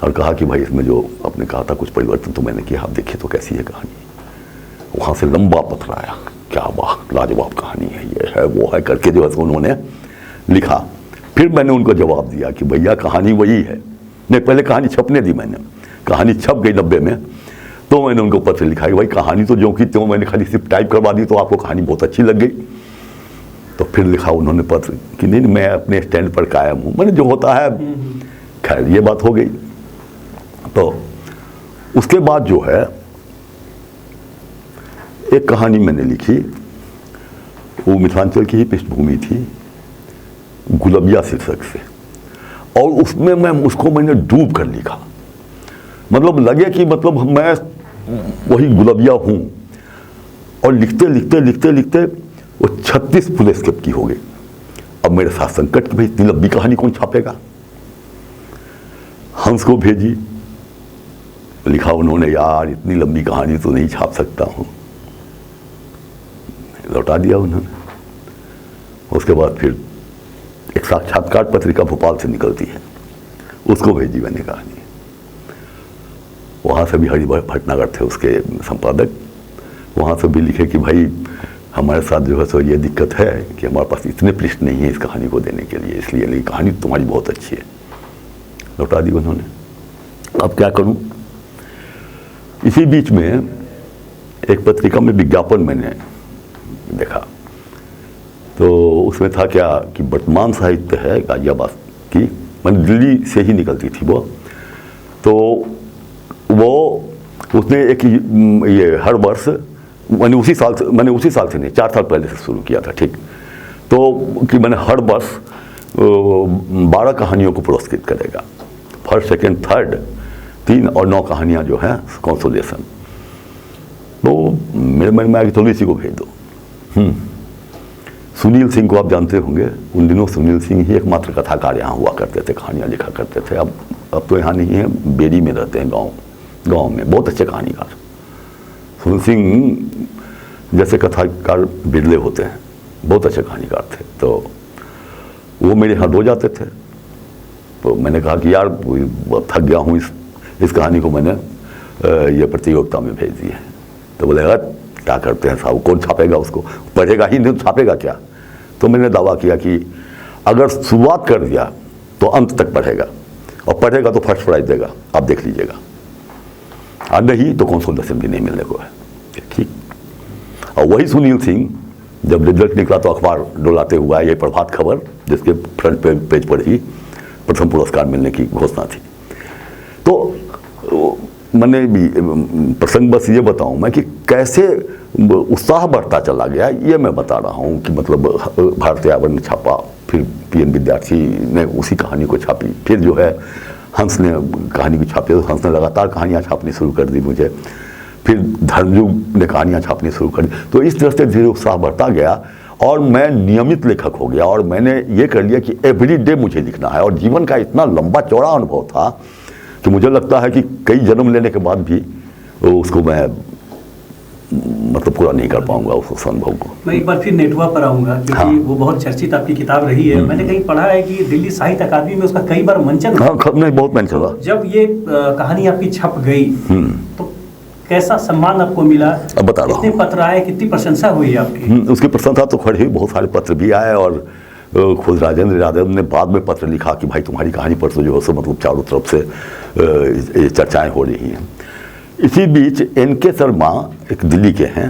और कहा कि भाई इसमें जो आपने कहा था कुछ परिवर्तन तो मैंने किया, आप देखिए तो कैसी है कहानी। वहाँ से लंबा पत्र आया, क्या वाह लाजवाब कहानी है, ये है वो है करके जो है उन्होंने लिखा। फिर मैंने उनको जवाब दिया कि भैया कहानी वही है। नहीं, पहले कहानी छपने दी मैंने, कहानी छप गई 90 में, तो मैंने उनको पत्र लिखा कि भाई कहानी तो जो की त्यों, मैंने खाली सिर्फ टाइप करवा दी तो आपको कहानी बहुत अच्छी लग गई। तो फिर लिखा उन्होंने पत्र कि नहीं मैं अपने स्टैंड पर कायम हूँ, मैंने जो होता है। खैर ये बात हो गई। तो उसके बाद जो है एक कहानी मैंने लिखी, वो मिथिलांचल की ही पृष्ठभूमि थी, गुलबिया शीर्षक से, और उसमें मैंने डूब कर लिखा। मतलब लगे कि मतलब मैं वही गुलबिया हूँ। और लिखते लिखते लिखते लिखते वो 36 फुल स्केप की हो गई। अब मेरे साथ संकट कि भाई इतनी लंबी कहानी कौन छापेगा। हंस को भेजी, लिखा उन्होंने यार इतनी लंबी कहानी तो नहीं छाप सकता हूँ, लौटा दिया उन्होंने। उसके बाद फिर एक साक्षात्कार पत्रिका भोपाल से निकलती है, उसको भेजी मैंने कहानी। वहाँ से भी हरि भटनागर थे उसके संपादक, वहाँ से भी लिखे कि भाई हमारे साथ जो है सो ये दिक्कत है कि हमारे पास इतने पृष्ठ नहीं है इस कहानी को देने के लिए, इसलिए नहीं, कहानी तुम्हारी बहुत अच्छी है। लौटा दी उन्होंने। अब क्या करूं। इसी बीच में एक पत्रिका में विज्ञापन मैंने देखा, तो उसमें था क्या कि वर्तमान साहित्य है गाजियाबाद की, मैंने दिल्ली से ही निकलती थी वो, तो वो उसने एक ये हर वर्ष मैंने उसी साल से नहीं 4 साल पहले से शुरू किया था, ठीक, तो कि मैंने हर वर्ष 12 कहानियों को पुरस्कृत करेगा, फर्स्ट सेकंड थर्ड 3 और 9 कहानियां जो हैं कंसोलेशन। तो मेरे मन में आया कि चलो इसी को भेज दो। सुनील सिंह को आप जानते होंगे, उन दिनों सुनील सिंह ही एकमात्र कथाकार यहाँ हुआ करते थे, कहानियाँ लिखा करते थे। अब तो यहाँ नहीं है, बेरी में रहते हैं, गांव में, बहुत अच्छे कहानीकार। सुनील सिंह जैसे कथाकार बिरले होते हैं, बहुत अच्छे कहानीकार थे। तो वो मेरे यहाँ रो जाते थे, तो मैंने कहा कि यार थक गया हूँ, इस कहानी को मैंने ये प्रतियोगिता में भेज दी है। तो बोले यार क्या करते हैं साहब, कौन छापेगा उसको, पढ़ेगा ही नहीं, छापेगा क्या। तो मैंने दावा किया कि अगर शुरुआत कर दिया तो अंत तक पढ़ेगा, और पढ़ेगा तो फर्स्ट प्राइज देगा, आप देख लीजिएगा, और नहीं तो कंसोलेशन भी नहीं मिलने को है। ठीक। और वही सुनील सिंह जब रिजल्ट निकला तो अखबार डोलाते हुआ ये प्रभात खबर, जिसके फ्रंट पेज पर ही प्रथम पुरस्कार मिलने की घोषणा थी। तो मैंने भी प्रसंग बस ये बताऊं मैं कि कैसे उत्साह बढ़ता चला गया, ये मैं बता रहा हूं कि मतलब भारतीय आवर ने छापा, फिर पीएन विद्यार्थी ने उसी कहानी को छापी, फिर जो है हंस ने कहानी को छापी, तो हंस ने लगातार कहानियाँ छापनी शुरू कर दी मुझे, फिर धर्मयुग ने कहानियाँ छापनी शुरू कर दी। तो इस तरह से धीरे उत्साह बढ़ता गया और मैं नियमित लेखक हो गया, और मैंने ये कर लिया कि एवरी डे मुझे लिखना है। और जीवन का इतना लंबा चौड़ा अनुभव था कि मुझे लगता है कि कई जन्म लेने के बाद भी उसको मैं मतलब पूरा नहीं कर पाऊंगा उस अनुभव को। मैं एक बार फिर नेटवा पर आऊंगा, क्योंकि हाँ। वो बहुत चर्चित आपकी किताब रही है। मैंने कहीं पढ़ा है कि दिल्ली साहित्य अकादमी में उसका कई बार मंचन हुआ। हाँ, नहीं बहुत मंचन हुआ। जब ये कहानी आपकी छप गई तो कैसा सम्मान आपको मिला, अब बता रहा हूँ, कितने पत्र आए, कितनी प्रशंसा हुई आपकी? उसकी प्रशंसा तो खड़ी, बहुत सारे पत्र भी आए, और खुद राजेंद्र यादव ने बाद में पत्र लिखा कि भाई तुम्हारी कहानी पर तो जो है सो मतलब चारों तरफ से ये चर्चाएं हो रही हैं। इसी बीच NK शर्मा एक दिल्ली के हैं,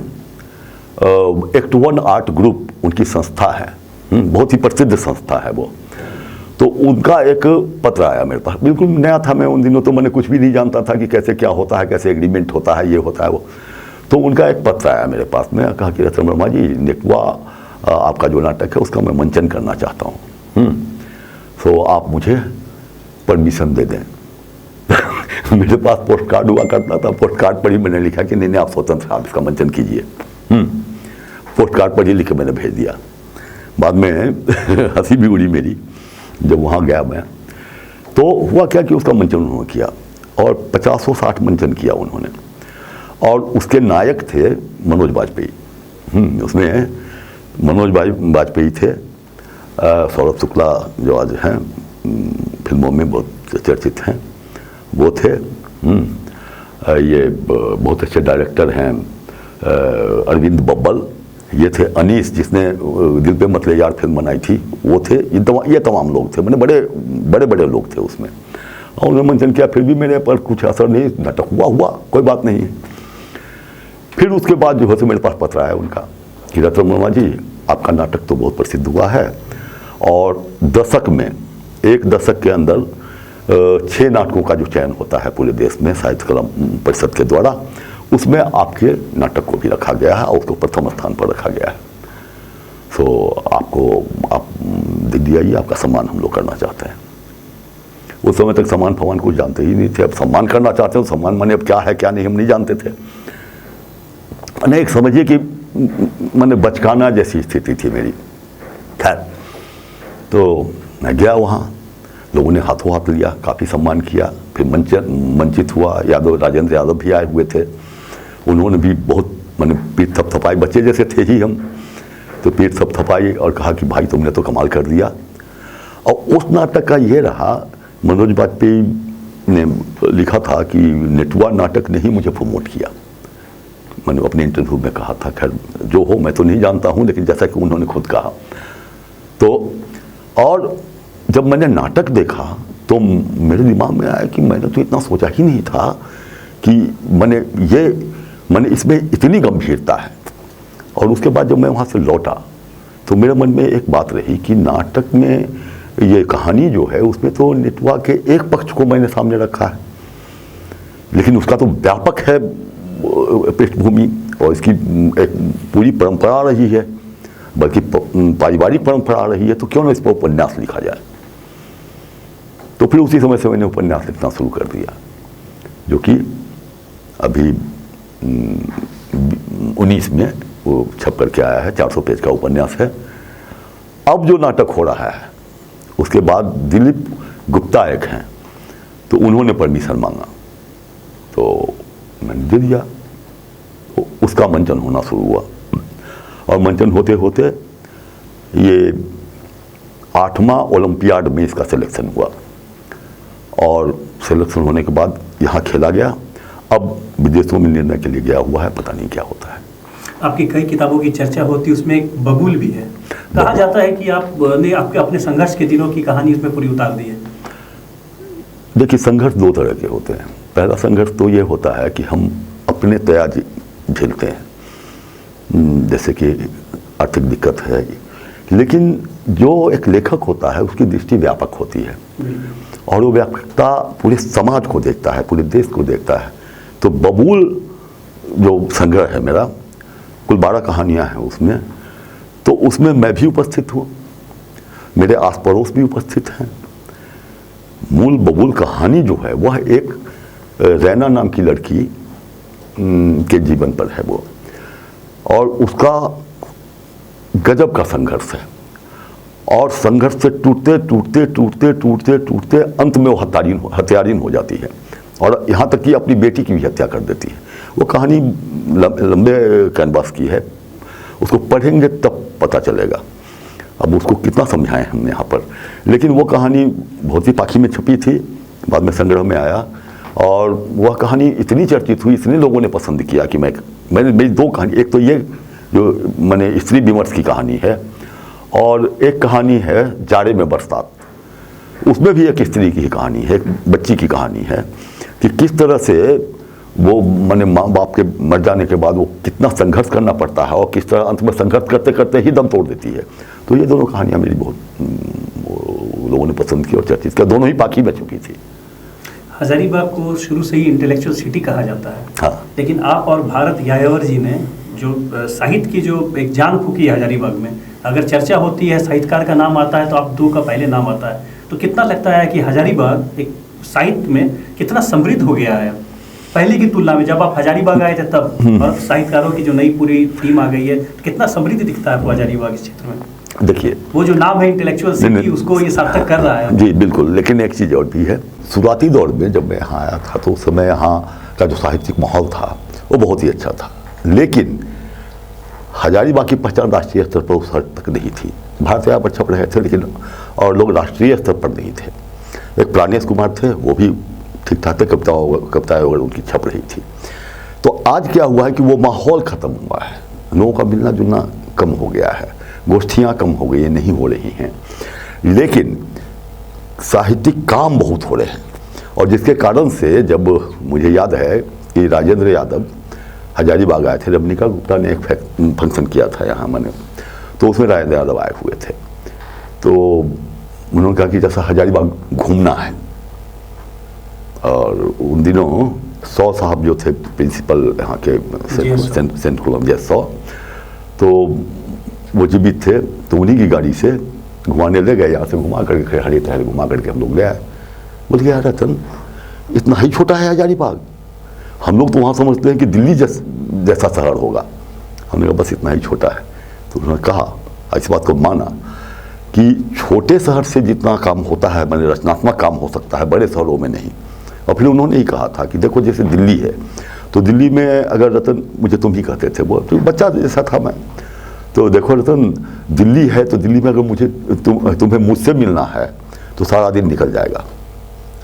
एक्ट वन आर्ट ग्रुप उनकी संस्था है, बहुत ही प्रसिद्ध संस्था है वो। तो उनका एक पत्र आया मेरे पास, बिल्कुल नया था मैं उन दिनों, तो मैंने कुछ भी नहीं जानता था कि कैसे क्या होता है, कैसे एग्रीमेंट होता है, ये होता है वो। तो उनका एक पत्र आया मेरे पास में, कहा कि रतन वर्मा जी, नेटवा आपका जो नाटक है उसका मैं मंचन करना चाहता हूँ, तो आप मुझे परमिशन दे दें। मेरे पास पोस्ट कार्ड हुआ करता था, पोस्ट कार्ड पर ही मैंने लिखा कि नहीं आप स्वतंत्र आप इसका मंचन कीजिए। पोस्ट कार्ड पर ही लिख के मैंने भेज दिया। बाद में हंसी भी उड़ी मेरी जब वहाँ गया मैं, तो हुआ क्या कि उसका मंचन उन्होंने किया, और 50-60 मंचन किया उन्होंने, और उसके नायक थे मनोज वाजपेयी। उसमें मनोज वाजपेयी थे, सौरभ शुक्ला जो आज हैं फिल्मों में बहुत चर्चित हैं, वो थे। ये बहुत अच्छे डायरेक्टर हैं अरविंद बब्बल, ये थे अनीस जिसने दिल पे मत ले यार फिल्म बनाई थी, वो थे। ये तमाम लोग थे, मैंने बड़े बड़े लोग थे उसमें, और उन्होंने मंचन किया, फिर भी मेरे पर कुछ असर नहीं, नाटक हुआ कोई बात नहीं। फिर उसके बाद जो है तो मेरे पास पत्र आया उनका कि रतन वर्मा जी आपका नाटक तो बहुत प्रसिद्ध हुआ है, और दशक में, एक दशक के अंदर 6 नाटकों का जो चयन होता है पूरे देश में साहित्य कला परिषद के द्वारा, उसमें आपके नाटक को भी रखा गया है और उसको प्रथम स्थान पर रखा गया है। सो आप दिल्ली आइए, आपका सम्मान हम लोग करना चाहते हैं। उस समय तक सम्मान फमान कुछ जानते ही नहीं थे, अब सम्मान करना चाहते हो, सम्मान माने अब क्या है क्या नहीं हम नहीं जानते थे। एक समझिए कि मैंने बचकाना जैसी स्थिति थी मेरी। खैर, तो मैं गया वहाँ, लोगों ने हाथों हाथ लिया, काफ़ी सम्मान किया। फिर मंचित हुआ, राजेंद्र यादव भी आए हुए थे, उन्होंने भी बहुत मैंने पीठ थपथपाई, बच्चे जैसे थे ही हम, तो पीठ थपथपाई और कहा कि भाई तुमने तो कमाल कर दिया। और उस नाटक का ये रहा, मनोज वाजपेयी ने लिखा था कि नेटवा नाटक ने ही मुझे प्रमोट किया। मैंने अपने इंटरव्यू में कहा था, खैर जो हो मैं तो नहीं जानता हूँ, लेकिन जैसा कि उन्होंने खुद कहा। तो और जब मैंने नाटक देखा तो मेरे दिमाग में आया कि मैंने तो इतना सोचा ही नहीं था कि मैंने इसमें इतनी गंभीरता है। और उसके बाद जब मैं वहाँ से लौटा तो मेरे मन में एक बात रही कि नाटक में ये कहानी जो है उसमें तो नेटवा के एक पक्ष को मैंने सामने रखा है, लेकिन उसका तो व्यापक है पृष्ठभूमि, और इसकी एक पूरी परंपरा रही है, बल्कि पारिवारिक परंपरा रही है, तो क्यों ना इस पर उपन्यास लिखा जाए। तो फिर उसी समय से मैंने उपन्यास लिखना शुरू कर दिया, जो कि अभी 19 में वो छप करके आया है, 400 पेज का उपन्यास है। अब जो नाटक हो रहा है उसके बाद दिलीप गुप्ता एक हैं, तो उन्होंने परमिशन मांगा, तो मैंने दे दिया। तो उसका मंचन होना शुरू हुआ, और मंचन होते होते ये 8वां ओलंपियाड में इसका सिलेक्शन हुआ, और सिलेक्शन होने के बाद यहाँ खेला गया। अब विदेशों में निर्णय के लिए गया हुआ है, पता नहीं क्या होता है। आपकी कई किताबों की चर्चा होती है, उसमें एक बबूल भी है। कहा जाता है कि आपने अपने संघर्ष के दिनों की कहानी उसमें पूरी उतार दी है। देखिए, संघर्ष 2 तरह के होते हैं। पहला संघर्ष तो ये होता है कि हम अपने तया झेलते हैं, जैसे कि आर्थिक दिक्कत है, लेकिन जो एक लेखक होता है उसकी दृष्टि व्यापक होती है, और वो व्यापकता पूरे समाज को देखता है, पूरे देश को देखता है। तो बबूल जो संग्रह है मेरा, कुल 12 कहानियाँ हैं उसमें, तो उसमें मैं भी उपस्थित हूँ, मेरे आस पड़ोस भी उपस्थित हैं। मूल बबूल कहानी जो है वह एक रैना नाम की लड़की के जीवन पर है वो, और उसका गजब का संघर्ष है, और संघर्ष से टूटते टूटते टूटते टूटते टूटते अंत में वो हत्यारीन हो जाती है, और यहाँ तक कि अपनी बेटी की भी हत्या कर देती है। वो कहानी लंबे कैनवास की है, उसको पढ़ेंगे तब पता चलेगा। अब उसको कितना समझाएं हमने यहाँ पर, लेकिन वो कहानी बहुत ही पाखी में छपी थी, बाद में संग्रह में आया, और वह कहानी इतनी चर्चित हुई, इतने लोगों ने पसंद किया कि मैंने मेरी 2 कहानी, एक तो ये जो मैंने स्त्री विमर्श की कहानी है, और एक कहानी है जाड़े में बरसात। उसमें भी एक स्त्री की ही कहानी है, एक बच्ची की कहानी है कि किस तरह से वो मैंने माँ बाप के मर जाने के बाद वो कितना संघर्ष करना पड़ता है, और किस तरह अंत में संघर्ष करते करते ही दम तोड़ देती है। तो ये दोनों कहानियाँ मेरी बहुत लोगों ने पसंद की और चर्चित किया, दोनों ही पाखी में छुपी थी। हजारीबाग को शुरू से ही इंटेलेक्चुअल सिटी कहा जाता है। हाँ। लेकिन आप और भारत यायावर जी ने जो साहित्य की जो एक जान फूकी है हजारीबाग में, अगर चर्चा होती है, साहित्यकार का नाम आता है, तो आप 2 का पहले नाम आता है। तो कितना लगता है कि हजारीबाग एक साहित्य में कितना समृद्ध हो गया है पहले की तुलना में? जब आप हजारीबाग आए थे तब, और साहित्यकारों की जो नई पूरी टीम आ गई है, कितना समृद्ध दिखता है आपको हजारीबाग इस क्षेत्र में? देखिए, वो जो नाम है इंटेलेक्चुअल सिटी, उसको ये सार्थक कर रहा है। जी बिल्कुल, लेकिन एक चीज़ और भी है। शुरुआती दौर में जब मैं यहाँ आया था तो उस समय यहाँ का जो साहित्यिक माहौल था वो बहुत ही अच्छा था, लेकिन हजारीबाग की पहचान राष्ट्रीय स्तर पर उस हद तक नहीं थी। भारत यहाँ पर छप रहे थे लेकिन, और लोग राष्ट्रीय स्तर पर नहीं थे। एक प्राणेश कुमार थे, वो भी ठीक ठाक थे, कविताएं वगैरह उनकी छप रही थी। तो आज क्या हुआ है कि वो माहौल ख़त्म हुआ है, लोगों का मिलना जुलना कम हो गया है, गोष्ठियाँ कम हो गई, नहीं हो रही हैं, लेकिन साहित्यिक काम बहुत हो रहे हैं। और जिसके कारण से जब मुझे याद है कि राजेंद्र यादव हजारीबाग आए थे, रमनिका गुप्ता ने एक फंक्शन किया था यहाँ मैंने, तो उसमें राजेंद्र यादव आए हुए थे। तो उन्होंने कहा कि जैसा हजारीबाग घूमना है, और उन दिनों 100 साहब जो थे प्रिंसिपल यहाँ के सेंट कोलम्बिया 100, तो वो जीवित थे, तो उन्हीं की गाड़ी से घुमाने ले गए, यहाँ से घुमा करके हरे ठहरे घुमा करके हम लोग ले आए। बोले यार रतन, इतना ही छोटा है हजारीबाग, हम लोग तो वहाँ समझते हैं कि दिल्ली जैसा शहर होगा। हमने कहा बस इतना ही छोटा है। तो उन्होंने कहा, इस बात को माना कि छोटे शहर से जितना काम होता है, मैंने रचनात्मक काम हो सकता है, बड़े शहरों में नहीं। और फिर उन्होंने ही कहा था कि देखो जैसे दिल्ली है, तो दिल्ली में अगर रतन, मुझे तुम ही कहते थे, वो तो बच्चा जैसा था मैं, तो देखो रतन दिल्ली है, तो दिल्ली में अगर मुझे तुम्हें मुझसे मिलना है तो सारा दिन निकल जाएगा।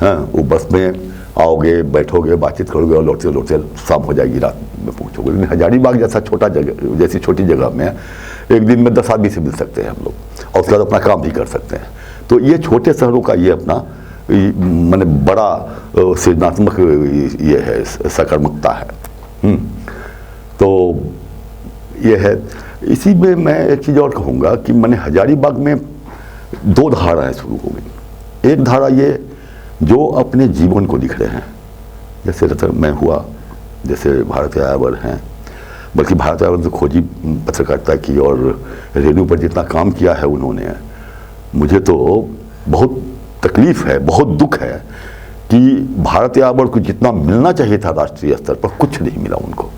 हाँ, वो बस में आओगे, बैठोगे, बातचीत करोगे और लौटते लौटते शाम हो जाएगी, रात में पहुँचोगे। लेकिन हजारीबाग जैसा छोटा जगह, जैसी छोटी जगह में एक दिन में 10 आदमी से मिल सकते हैं हम लोग, और उसके बाद अपना काम भी कर सकते हैं। तो ये छोटे शहरों का ये अपना माने बड़ा सृजनात्मक ये है, सकारात्मकता है। तो ये है। इसी में मैं एक चीज़ और कहूँगा कि मैंने हजारीबाग में 2 धाराएँ शुरू हो गई। एक धारा ये जो अपने जीवन को लिख रहे हैं, जैसे रतन मैं हुआ, जैसे भारत यायावर हैं, बल्कि भारत यायावर तो खोजी पत्रकारिता की, और रेणु पर जितना काम किया है उन्होंने, मुझे तो बहुत तकलीफ़ है, बहुत दुख है कि भारत यायावर को जितना मिलना चाहिए था राष्ट्रीय स्तर पर, कुछ नहीं मिला उनको।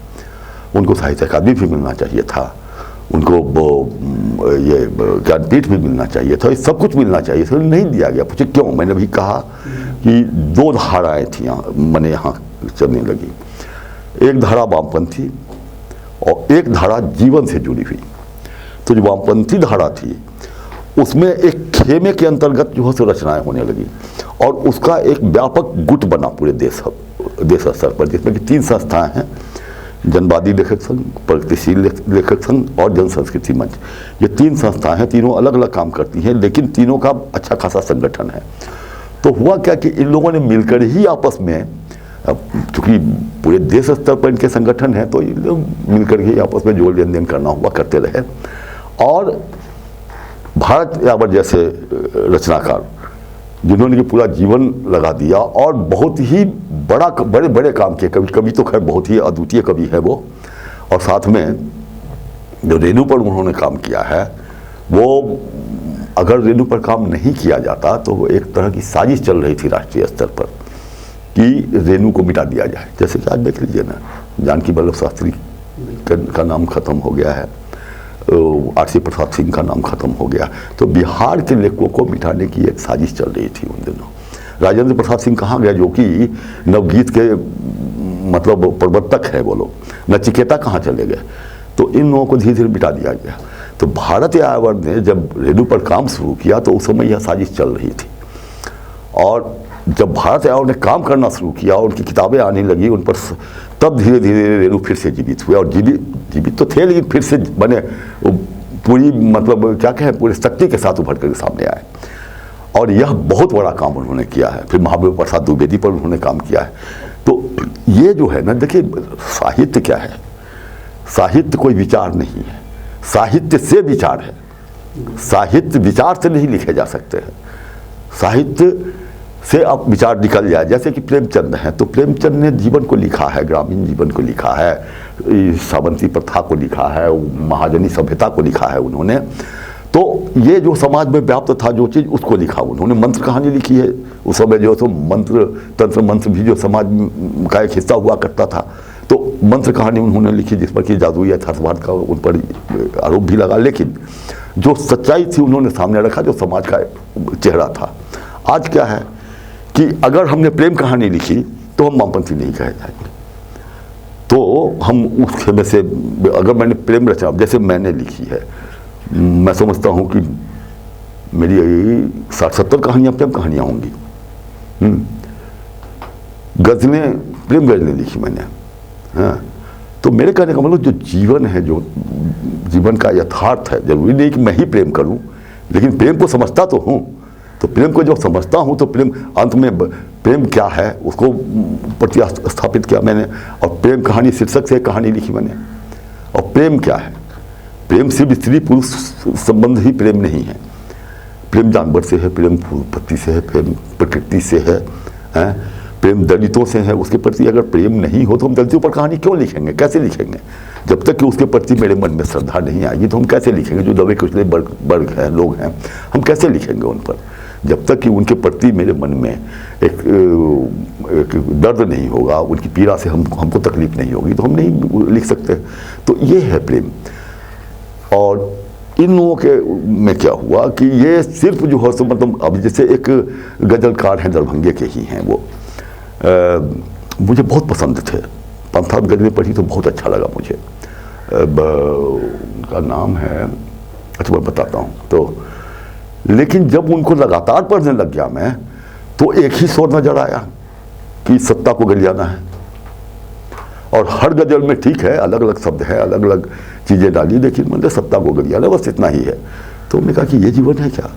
उनको साहित्य अकादमी भी मिलना चाहिए था, उनको ये ज्ञानपीठ भी मिलना चाहिए था, सब कुछ मिलना चाहिए था, नहीं दिया गया। पूछे क्यों? मैंने भी कहा कि 2 धाराएँ थी मैंने यहाँ चलने लगी। एक धारा वामपंथी और एक धारा जीवन से जुड़ी हुई। तो जो वामपंथी धारा थी उसमें एक खेमे के अंतर्गत जो है सो रचनाएँ होने लगी, और उसका एक व्यापक गुट बना पूरे देश स्तर पर, जिसमें कि 3 संस्थाएं हैं, जनवादी लेखक संघ, प्रगतिशील लेखक संघ और जन संस्कृति मंच। ये 3 संस्थाएं हैं, तीनों अलग अलग काम करती हैं, लेकिन तीनों का अच्छा खासा संगठन है। तो हुआ क्या कि इन लोगों ने मिलकर ही आपस में, चूँकि पूरे देश स्तर पर इनके संगठन है, तो इन लोग मिलकर ही आपस में जोड़ लेन देन करना हुआ करते रहे। और भारत यायावर जैसे रचनाकार जिन्होंने कि पूरा जीवन लगा दिया और बहुत ही बड़े बड़े काम किए, कवि तो खैर बहुत ही अद्वितीय कवि है वो, और साथ में जो रेणु पर उन्होंने काम किया है, वो अगर रेणु पर काम नहीं किया जाता तो वो एक तरह की साजिश चल रही थी राष्ट्रीय स्तर पर कि रेणु को मिटा दिया जाए। जैसे कि आज देख लीजिए ना, जानकी वल्लभ शास्त्री का नाम खत्म हो गया है, आर.सी. प्रसाद सिंह का नाम खत्म हो गया। तो बिहार के लेखकों को मिटाने की एक साजिश चल रही थी उन दिनों। राजेंद्र प्रसाद सिंह कहाँ गए, जो कि नवगीत के मतलब प्रवर्तक है वो लोग, नचिकेता कहाँ चले गए। तो इन लोगों को धीरे धीरे मिटा दिया गया। तो भारत यायावर ने जब रेणु पर काम शुरू किया तो उस समय यह साजिश चल रही थी, और जब भारत यायावर ने काम करना शुरू किया, उनकी किताबें आने लगी उन पर, तब धीरे धीरे रेणु फिर से जीवित हुए। और जीवित तो थे, लेकिन फिर से बने पूरी मतलब क्या कहें, पूरी शक्ति के साथ उभर कर सामने आए। और यह बहुत बड़ा काम उन्होंने किया है। फिर महाबोधि प्रसाद द्विवेदी पर उन्होंने काम किया है। तो ये जो है ना, देखिए साहित्य क्या है, साहित्य कोई विचार नहीं है, साहित्य से विचार है। साहित्य विचार से नहीं लिखे जा सकते हैं, साहित्य से अब विचार निकल जाए। जैसे कि प्रेमचंद हैं, तो प्रेमचंद ने जीवन को लिखा है, ग्रामीण जीवन को लिखा है, सावंती प्रथा को लिखा है, महाजनी सभ्यता को लिखा है उन्होंने। तो ये जो समाज में व्याप्त था जो चीज़, उसको लिखा उन्होंने। मंत्र कहानी लिखी है, उस समय जो तो मंत्र तंत्र मंत्र भी जो समाज का एक हिस्सा हुआ करता था, तो मंत्र कहानी उन्होंने लिखी, जिस पर कि जादुई यथार्थवाद का उन पर आरोप भी लगा, लेकिन जो सच्चाई थी उन्होंने सामने रखा, जो समाज का चेहरा था। आज क्या है कि अगर हमने प्रेम कहानी लिखी तो हम वामपंथी नहीं कहे जाएंगे, तो हम उसके में से अगर मैंने प्रेम रचना जैसे मैंने लिखी है, मैं समझता हूँ कि मेरी 60-70 कहानियाँ प्रेम कहानियाँ होंगी। गज़लें, प्रेम गज़लें लिखी मैंने। हाँ, तो मेरे कहने का मतलब जो जीवन है, जो जीवन का यथार्थ है, जरूरी नहीं कि मैं ही प्रेम करूं, लेकिन प्रेम को समझता तो हूं। तो प्रेम को जब समझता हूं तो प्रेम अंत में प्रेम क्या है उसको प्रतिस्थापित किया मैंने, और प्रेम कहानी शीर्षक से कहानी लिखी मैंने। और प्रेम क्या है? प्रेम सिर्फ स्त्री पुरुष संबंध ही प्रेम नहीं है। प्रेम जानवर से है, प्रेम फूल पत्ती से है, प्रेम प्रकृति से है, प्रेम दलितों से है। उसके प्रति अगर प्रेम नहीं हो तो हम दलितों पर कहानी क्यों लिखेंगे, कैसे लिखेंगे? जब तक कि उसके प्रति मेरे मन में श्रद्धा नहीं आएगी तो हम कैसे लिखेंगे? जो दबे कुचले वर्ग हैं, लोग हैं, हम कैसे लिखेंगे उन पर? जब तक कि उनके प्रति मेरे मन में एक दर्द नहीं होगा, उनकी पीड़ा से हमको तकलीफ नहीं होगी तो हम नहीं लिख सकते। तो ये है प्रेम। और इन लोगों के में क्या हुआ कि ये सिर्फ जो है सो मतलब अब जैसे एक गजलकार हैं दरभंगे के ही हैं, वो मुझे बहुत पसंद थे। 5-7 गज़लें पढ़ी तो बहुत अच्छा लगा मुझे। उनका नाम है, अच्छा मैं बताता हूँ। तो लेकिन जब उनको लगातार पढ़ने लग गया मैं, तो एक ही स्वर नजर आया कि सत्ता को गलियाना है। और हर गजल में ठीक है, अलग अलग शब्द है, अलग अलग चीज़ें डाली, लेकिन मैंने सत्ता को गलियाना, बस इतना ही है। तो हमने कहा कि ये जीवन है क्या?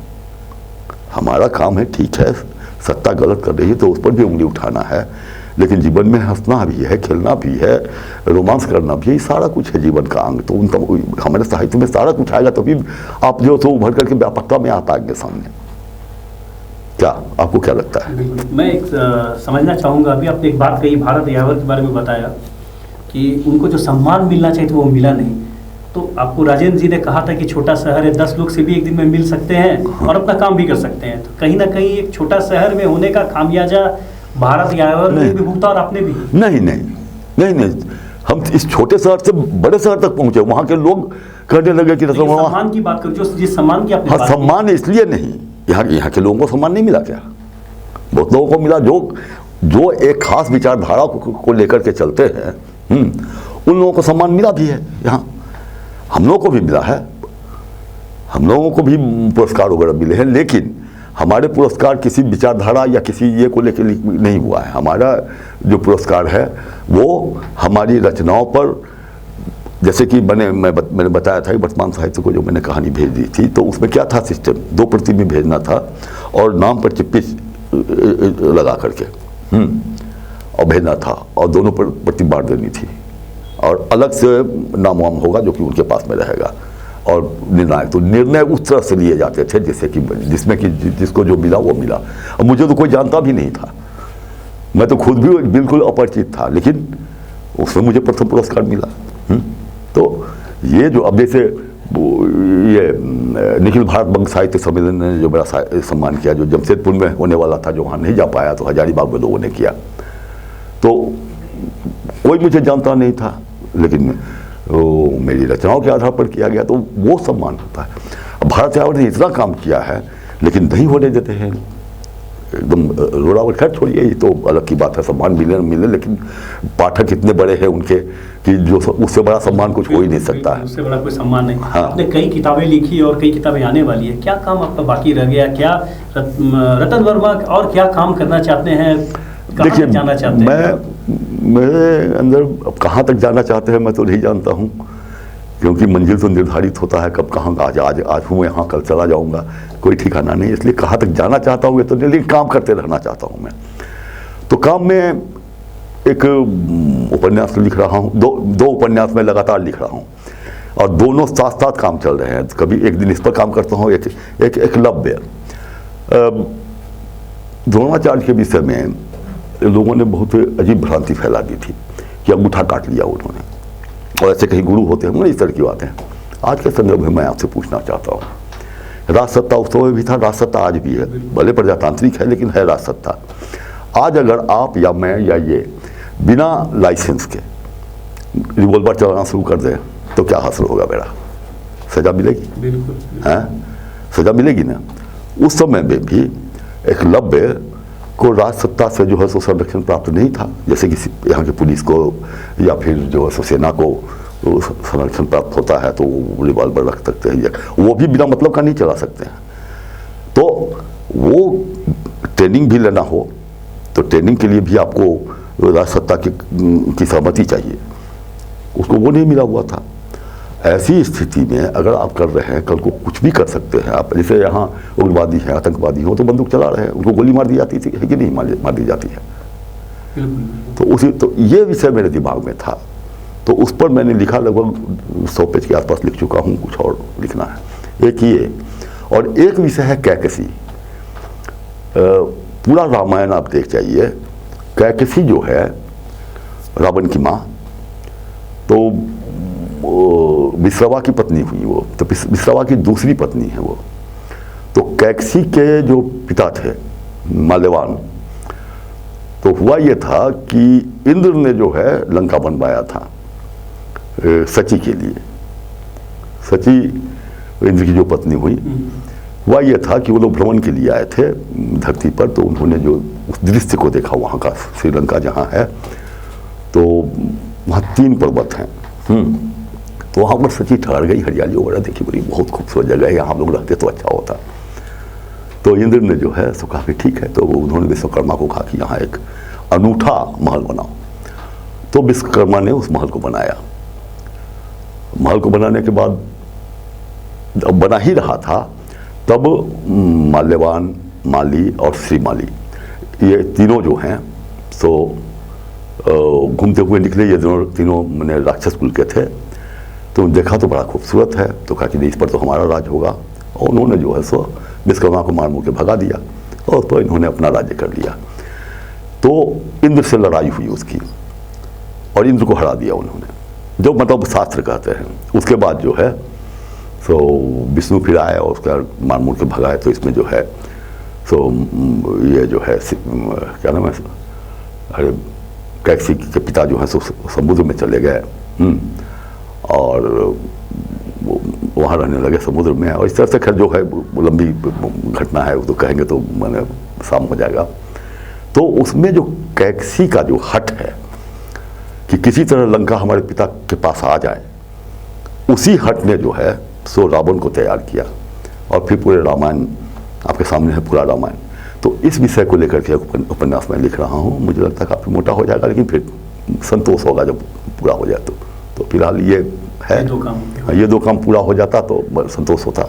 हमारा काम है, ठीक है, सत्ता गलत कर रही है तो उस पर भी उंगली उठाना है, लेकिन जीवन में हंसना भी है, खेलना भी है, रोमांस करना भी है, सारा कुछ है जीवन का अंग। तो उन हमारे साहित्य में सारा कुछ आएगा तभी आप जो तो उभर करके व्यापकता में आ पाएंगे सामने। क्या आपको क्या लगता है? मैं एक समझना चाहूँगा, अभी आपने एक बात कही, भारत यावर के बारे में बताया कि उनको जो सम्मान मिलना चाहिए था वो मिला नहीं। तो आपको राजेंद्र जी ने कहा था कि छोटा शहर है, 10 लोग से भी एक दिन में मिल सकते हैं और अपना काम भी कर सकते हैं। तो कहीं ना कहीं एक छोटा शहर में होने का खामियाजा भारत यावर ने भी भुगता और आपने भी। नहीं, हम इस छोटे शहर से बड़े शहर तक पहुंचे, वहां के लोग कहने लगे कि सम्मान की बात करो, जो जिस सम्मान की आपने बात की। सम्मान इसलिए नहीं, यहाँ के लोगों को सम्मान नहीं मिला क्या? बहुत लोगों को मिला जो एक खास विचारधारा को लेकर के चलते हैं, उन लोगों को सम्मान मिला भी है। यहाँ हम लोगों को भी मिला है, हम लोगों को भी पुरस्कार वगैरह मिले हैं, लेकिन हमारे पुरस्कार किसी विचारधारा या किसी ये को लेकर नहीं हुआ है। हमारा जो पुरस्कार है वो हमारी रचनाओं पर, जैसे कि मैंने बताया था कि वर्तमान साहित्य को जो मैंने कहानी भेज दी थी, तो उसमें क्या था सिस्टम, 2 प्रति में भेजना था और नाम पर चिप्पी लगा करके और भेजना था, और दोनों पर प्रति बांट देनी थी, और अलग से नाम वाम होगा जो कि उनके पास में रहेगा। और निर्णय उस तरह से लिए जाते थे जिसमें कि जिसको जो मिला वो मिला। अब मुझे तो कोई जानता भी नहीं था, मैं तो खुद भी बिल्कुल अपरिचित था, लेकिन उसमें मुझे प्रथम पुरस्कार मिला। तो ये जो अब जैसे ये निखिल भारत बंग साहित्य सम्मेलन ने जो मेरा सम्मान किया, जो जमशेदपुर में होने वाला था, जो वहाँ नहीं जा पाया, तो हजारीबाग में लोगों ने किया। तो कोई मुझे जानता नहीं था, लेकिन मेरी रचनाओं के आधार पर किया गया, तो वो सम्मान होता है। अब भारत यावर ने इतना काम किया है लेकिन नहीं होने देते हैं, एकदम रोड़ावट। खैर छोड़िए, ये तो अलग की बात है, सम्मान मिले, लेकिन पाठक इतने बड़े हैं उनके कि जो उससे बड़ा सम्मान कुछ हो ही नहीं सकता है। उससे बड़ा कोई सम्मान नहीं। हाँ। आपने कई किताबें लिखी और कई किताबें आने वाली है, क्या काम आपका बाकी रह गया? क्या रतन वर्मा और क्या काम करना चाहते हैं, देखिए जाना चाहते हैं? मेरे अंदर अब कहाँ तक जाना चाहते हैं मैं तो नहीं जानता हूँ, क्योंकि मंजिल तो निर्धारित होता है, कब कहाँ आज हूँ यहाँ, कल चला जाऊँगा, कोई ठिकाना नहीं। इसलिए कहाँ तक जाना चाहता हूँ ये तो नहीं, लेकिन काम करते रहना चाहता हूँ मैं। तो काम में एक उपन्यास लिख रहा हूँ, दो उपन्यास में लगातार लिख रहा हूँ, और दोनों साथ साथ काम चल रहे हैं। कभी एक दिन इस पर काम करता हूँ, एक एकलव्य। द्रोणाचार्य के विषय में लोगों ने बहुत अजीब भ्रांति फैला दी थी कि अंगूठा काट लिया उन्होंने, और ऐसे कहीं गुरु होते हैं, इस तरह की बातें। आज के संदर्भ में मैं आपसे पूछना चाहता हूँ, राजसत्ता उस समय भी था, राजसत्ता आज भी है, भले प्रजातांत्रिक है लेकिन है राजसत्ता। आज अगर आप या मैं या ये बिना लाइसेंस के रिवॉल्वर चलाना शुरू कर दें तो क्या हासिल होगा मेरा? सजा मिलेगी? बिल्कुल। हैं, सजा मिलेगी ना। उस समय में भी एकलव्य को राज सत्ता से जो है सो संरक्षण प्राप्त नहीं था, जैसे कि यहाँ की पुलिस को या फिर जो है सो सेना को संरक्षण प्राप्त होता है, तो वो रिवॉल्वर रख सकते हैं, वो भी बिना मतलब का नहीं चला सकते हैं। तो वो ट्रेनिंग भी लेना हो तो ट्रेनिंग के लिए भी आपको राज सत्ता की सहमति चाहिए, उसको वो नहीं मिला हुआ था। ऐसी स्थिति में अगर आप कर रहे हैं, कल को कुछ भी कर सकते हैं आप। जैसे यहाँ उग्रवादी हैं, आतंकवादी हो तो बंदूक चला रहे हैं, उनको गोली मार दी जाती थी, है कि नहीं मार दी जाती है। तो ये विषय मेरे दिमाग में था, तो उस पर मैंने लिखा, लगभग 100 पेज के आसपास लिख चुका हूँ, कुछ और लिखना है। एक ये, और एक विषय है कैकसी। पूरा रामायण आप देख जाइए, कैकसी जो है रावण की माँ, तो विश्रवा की पत्नी हुई वो, तो विश्रवा की दूसरी पत्नी है वो। तो कैकसी के जो पिता थे माल्यवान, तो हुआ ये था कि इंद्र ने जो है लंका बनवाया था सची के लिए। सची इंद्र की जो पत्नी हुई, हुआ ये था कि वो लोग भ्रमण के लिए आए थे धरती पर, तो उन्होंने जो उस दृश्य को देखा वहाँ का, श्रीलंका जहाँ है, तो वहाँ 3 पर्वत हैं। तो वहाँ पर सची ठहर गई, हरियाली वगैरह देखी, बोली बहुत खूबसूरत जगह है, यहाँ हम लोग रहते तो अच्छा होता। तो इंद्र ने जो है सो कहा कि ठीक है। तो उन्होंने विश्वकर्मा को कहा कि यहाँ एक अनूठा महल बनाओ। तो विश्वकर्मा ने उस महल को बनाया। महल को बनाने के बाद अब बना ही रहा था, तब माल्यवान, माली और श्रीमाली, ये तीनों जो हैं सो घूमते हुए निकले। ये तीनों मैंने राक्षस कुल के थे। तो देखा तो बड़ा खूबसूरत है, तो कहा कि नहीं, इस पर तो हमारा राज होगा। और उन्होंने जो है सो विश्वकर्मा को मार मुँह के भगा दिया, और तो इन्होंने अपना राज्य कर लिया। तो इंद्र से लड़ाई हुई उसकी, और इंद्र को हरा दिया उन्होंने, जो मतलब शास्त्र कहते हैं। उसके बाद जो है सो विष्णु फिर आए और उसका मार मुँह के भगाए। तो इसमें जो है सो ये जो है क्या नाम है, अरे कैकसी के पिता जो है सो समुद्र में चले गए, और वहाँ रहने लगे समुद्र में। और इस तरह से खैर जो है लंबी घटना है, वो तो कहेंगे तो मैंने शाम हो जाएगा। तो उसमें जो कैकसी का जो हट है कि किसी तरह लंका हमारे पिता के पास आ जाए, उसी हट ने जो है सो रावण को तैयार किया। और फिर पूरे रामायण आपके सामने है, पूरा रामायण। तो इस विषय को लेकर के उपन्यास में लिख रहा हूँ। मुझे लगता है काफ़ी मोटा हो जाएगा, लेकिन फिर संतोष होगा जब पूरा हो जाए। तो फिलहाल ये है, ये दो काम पूरा हो जाता तो संतोष होता।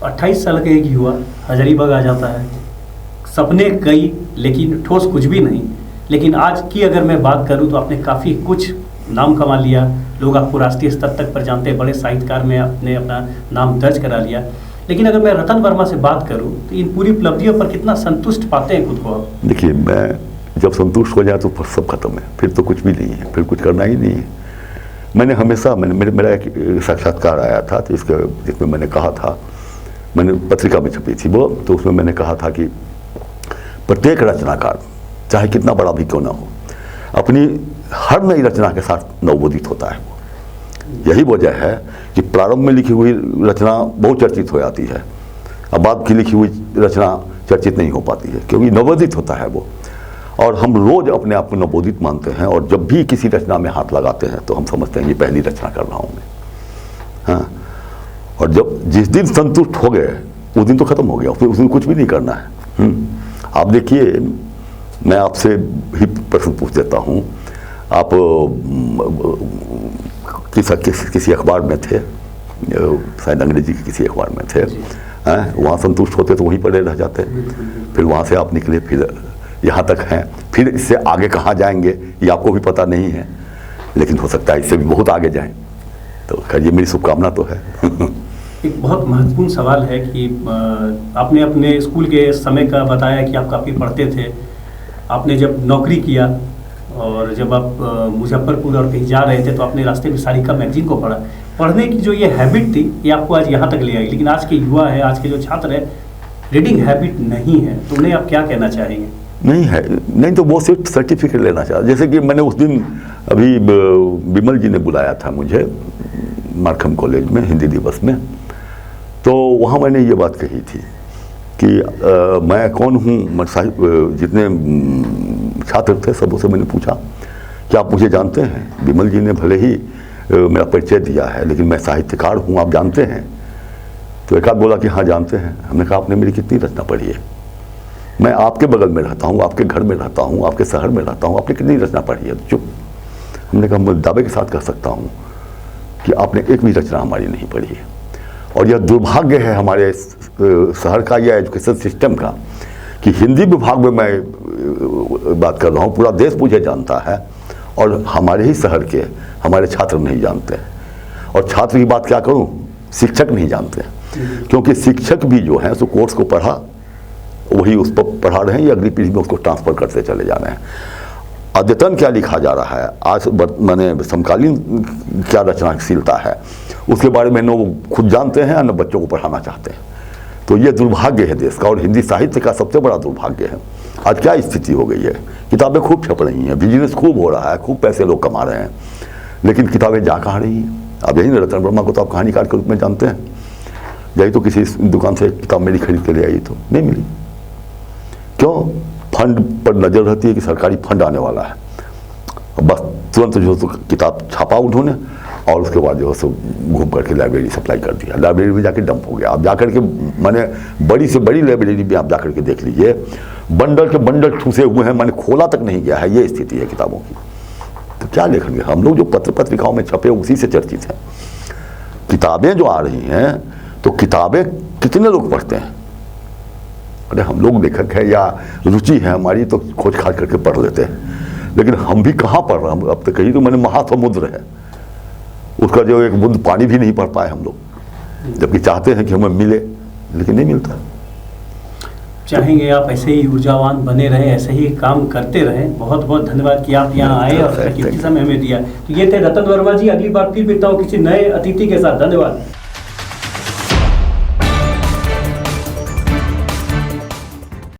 28 साल का एक युवा हजारीबाग आ जाता है, सपने कई लेकिन ठोस कुछ भी नहीं। लेकिन आज की अगर मैं बात करूं तो आपने काफ़ी कुछ नाम कमा लिया, लोग आपको राष्ट्रीय स्तर तक पर जानते हैं, बड़े साहित्यकार में आपने अपना नाम दर्ज करा लिया। लेकिन अगर मैं रतन वर्मा से बात करूं तो इन पूरी उपलब्धियों पर कितना संतुष्ट पाते हैं खुद को आप? देखिए, मैं जब संतुष्ट हो जाए तो सब खत्म है, फिर तो कुछ भी नहीं है, फिर कुछ करना ही नहीं है। मैंने हमेशा मेरा एक साक्षात्कार आया था, तो जिसमें मैंने कहा था, मैंने पत्रिका में छपी थी वो, तो उसमें मैंने कहा था कि प्रत्येक रचनाकार चाहे कितना बड़ा भी क्यों ना हो, अपनी हर नई रचना के साथ नवोदित होता है। यही वजह है कि प्रारंभ में लिखी हुई रचना बहुचर्चित हो जाती है, अब बाद की लिखी हुई रचना चर्चित नहीं हो पाती है, क्योंकि नवोदित होता है वो। और हम रोज अपने आप को नवोदित मानते हैं, और जब भी किसी रचना में हाथ लगाते हैं तो हम समझते हैं ये पहली रचना कर रहा हूँ मैं। हाँ, और जब जिस दिन संतुष्ट हो गए उस दिन तो खत्म हो गया, फिर उस दिन कुछ भी नहीं करना है। आप देखिए, मैं आपसे ही प्रश्न पूछ देता हूँ, आप किसी अखबार में थे, शायद अंग्रेजी के किसी अखबार में थे, वहाँ संतुष्ट होते तो वहीं पर रह जाते, फिर वहाँ से आप निकले, फिर यहाँ तक हैं, फिर इससे आगे कहाँ जाएंगे ये आपको भी पता नहीं है, लेकिन हो सकता है इससे भी बहुत आगे जाएं। तो खैर ये मेरी शुभकामना तो है। एक बहुत महत्वपूर्ण सवाल है कि आपने अपने स्कूल के समय का बताया कि आप काफ़ी पढ़ते थे। आपने जब नौकरी किया और जब आप मुजफ्फरपुर और कहीं जा रहे थे तो आपने रास्ते में सारिका मैगजीन को पढ़ा। पढ़ने की जो ये हैबिट थी ये आपको आज यहाँ तक ले आई, लेकिन आज के युवा है, आज के जो छात्र है, रीडिंग हैबिट नहीं है, तो उन्हें आप क्या कहना चाहेंगे? नहीं है, नहीं तो वो सिर्फ सर्टिफिकेट लेना चाहता। जैसे कि मैंने उस दिन अभी विमल जी ने बुलाया था मुझे मार्कम कॉलेज में हिंदी दिवस में, तो वहाँ मैंने ये बात कही थी कि मैं कौन हूँ। जितने छात्र थे सबों से मैंने पूछा कि आप मुझे जानते हैं। विमल जी ने भले ही मेरा परिचय दिया है, लेकिन मैं साहित्यकार हूँ, आप जानते हैं? तो एक आध बोला कि हाँ जानते हैं। हमने कहा आपने मेरी कितनी रचना पढ़ी है? मैं आपके बगल में रहता हूँ, आपके घर में रहता हूँ, आपके शहर में रहता हूँ, आपने कितनी रचना पढ़ी है? चुप। हमने कहा मैं दावे के साथ कह सकता हूँ कि आपने एक भी रचना हमारी नहीं पढ़ी है। और यह दुर्भाग्य है हमारे शहर का या एजुकेशन सिस्टम का कि हिंदी विभाग में मैं बात कर रहा हूँ, पूरा देश मुझे जानता है और हमारे ही शहर के हमारे छात्र नहीं जानते। और छात्र की बात क्या करूँ, शिक्षक नहीं जानते, क्योंकि शिक्षक भी जो है सो कोर्स को पढ़ा वही उस पर पढ़ा रहे हैं या अगली पीढ़ी में उसको ट्रांसफर करते चले जा रहे हैं। अद्यतन क्या लिखा जा रहा है, आज मैंने समकालीन क्या रचनाशीलता है, उसके बारे में न वो खुद जानते हैं न बच्चों को पढ़ाना चाहते हैं। तो ये दुर्भाग्य है देश का, और हिंदी साहित्य का सबसे बड़ा दुर्भाग्य है। आज क्या स्थिति हो गई है, किताबें खूब छप रही हैं, बिजनेस खूब हो रहा है, खूब पैसे लोग कमा रहे हैं, लेकिन किताबें जा कहाँ रही हैं? अब यही रतन वर्मा को तो आप कहानीकार के रूप में जानते हैं। यही तो किसी दुकान से किताब मेरी खरीद के ले आई तो नहीं मिली। क्यों? फंड पर नज़र रहती है कि सरकारी फंड आने वाला है, बस तुरंत जो है किताब छापा उन्होंने और उसके बाद जो है सो घूम करके लाइब्रेरी सप्लाई कर दिया। लाइब्रेरी में जाके डंप हो गया। आप जाकर के माने बड़ी से बड़ी लाइब्रेरी में आप जाकर के देख लीजिए, बंडल के बंडल ठूसे हुए हैं, माने खोला तक नहीं गया है। ये स्थिति है किताबों की। तो क्या लिखेंगे हम लोग? जो पत्र पत्रिकाओं में छपे उसी से चर्चित हैं। किताबें जो आ रही हैं तो किताबें कितने लोग पढ़ते हैं? अरे हम लोग लेखक है या रुचि है हमारी तो खोज खाज करके पढ़ लेते हैं, लेकिन हम भी कहाँ पढ़ रहे हैं? अब तो कहीं तो मैंने महासमुद्र है, उसका जो एक बूंद पानी भी नहीं पढ़ पाए हम लोग, जबकि चाहते हैं कि हमें मिले, लेकिन नहीं मिलता। चाहेंगे आप ऐसे ही ऊर्जावान बने रहें, ऐसे ही काम करते रहें। बहुत बहुत धन्यवाद कि आप यहाँ आए और कीमती समय हमें दिया। तो ये थे रतन वर्मा जी। अगली बार फिर मिलता हूँ किसी नए अतिथि के साथ। धन्यवाद।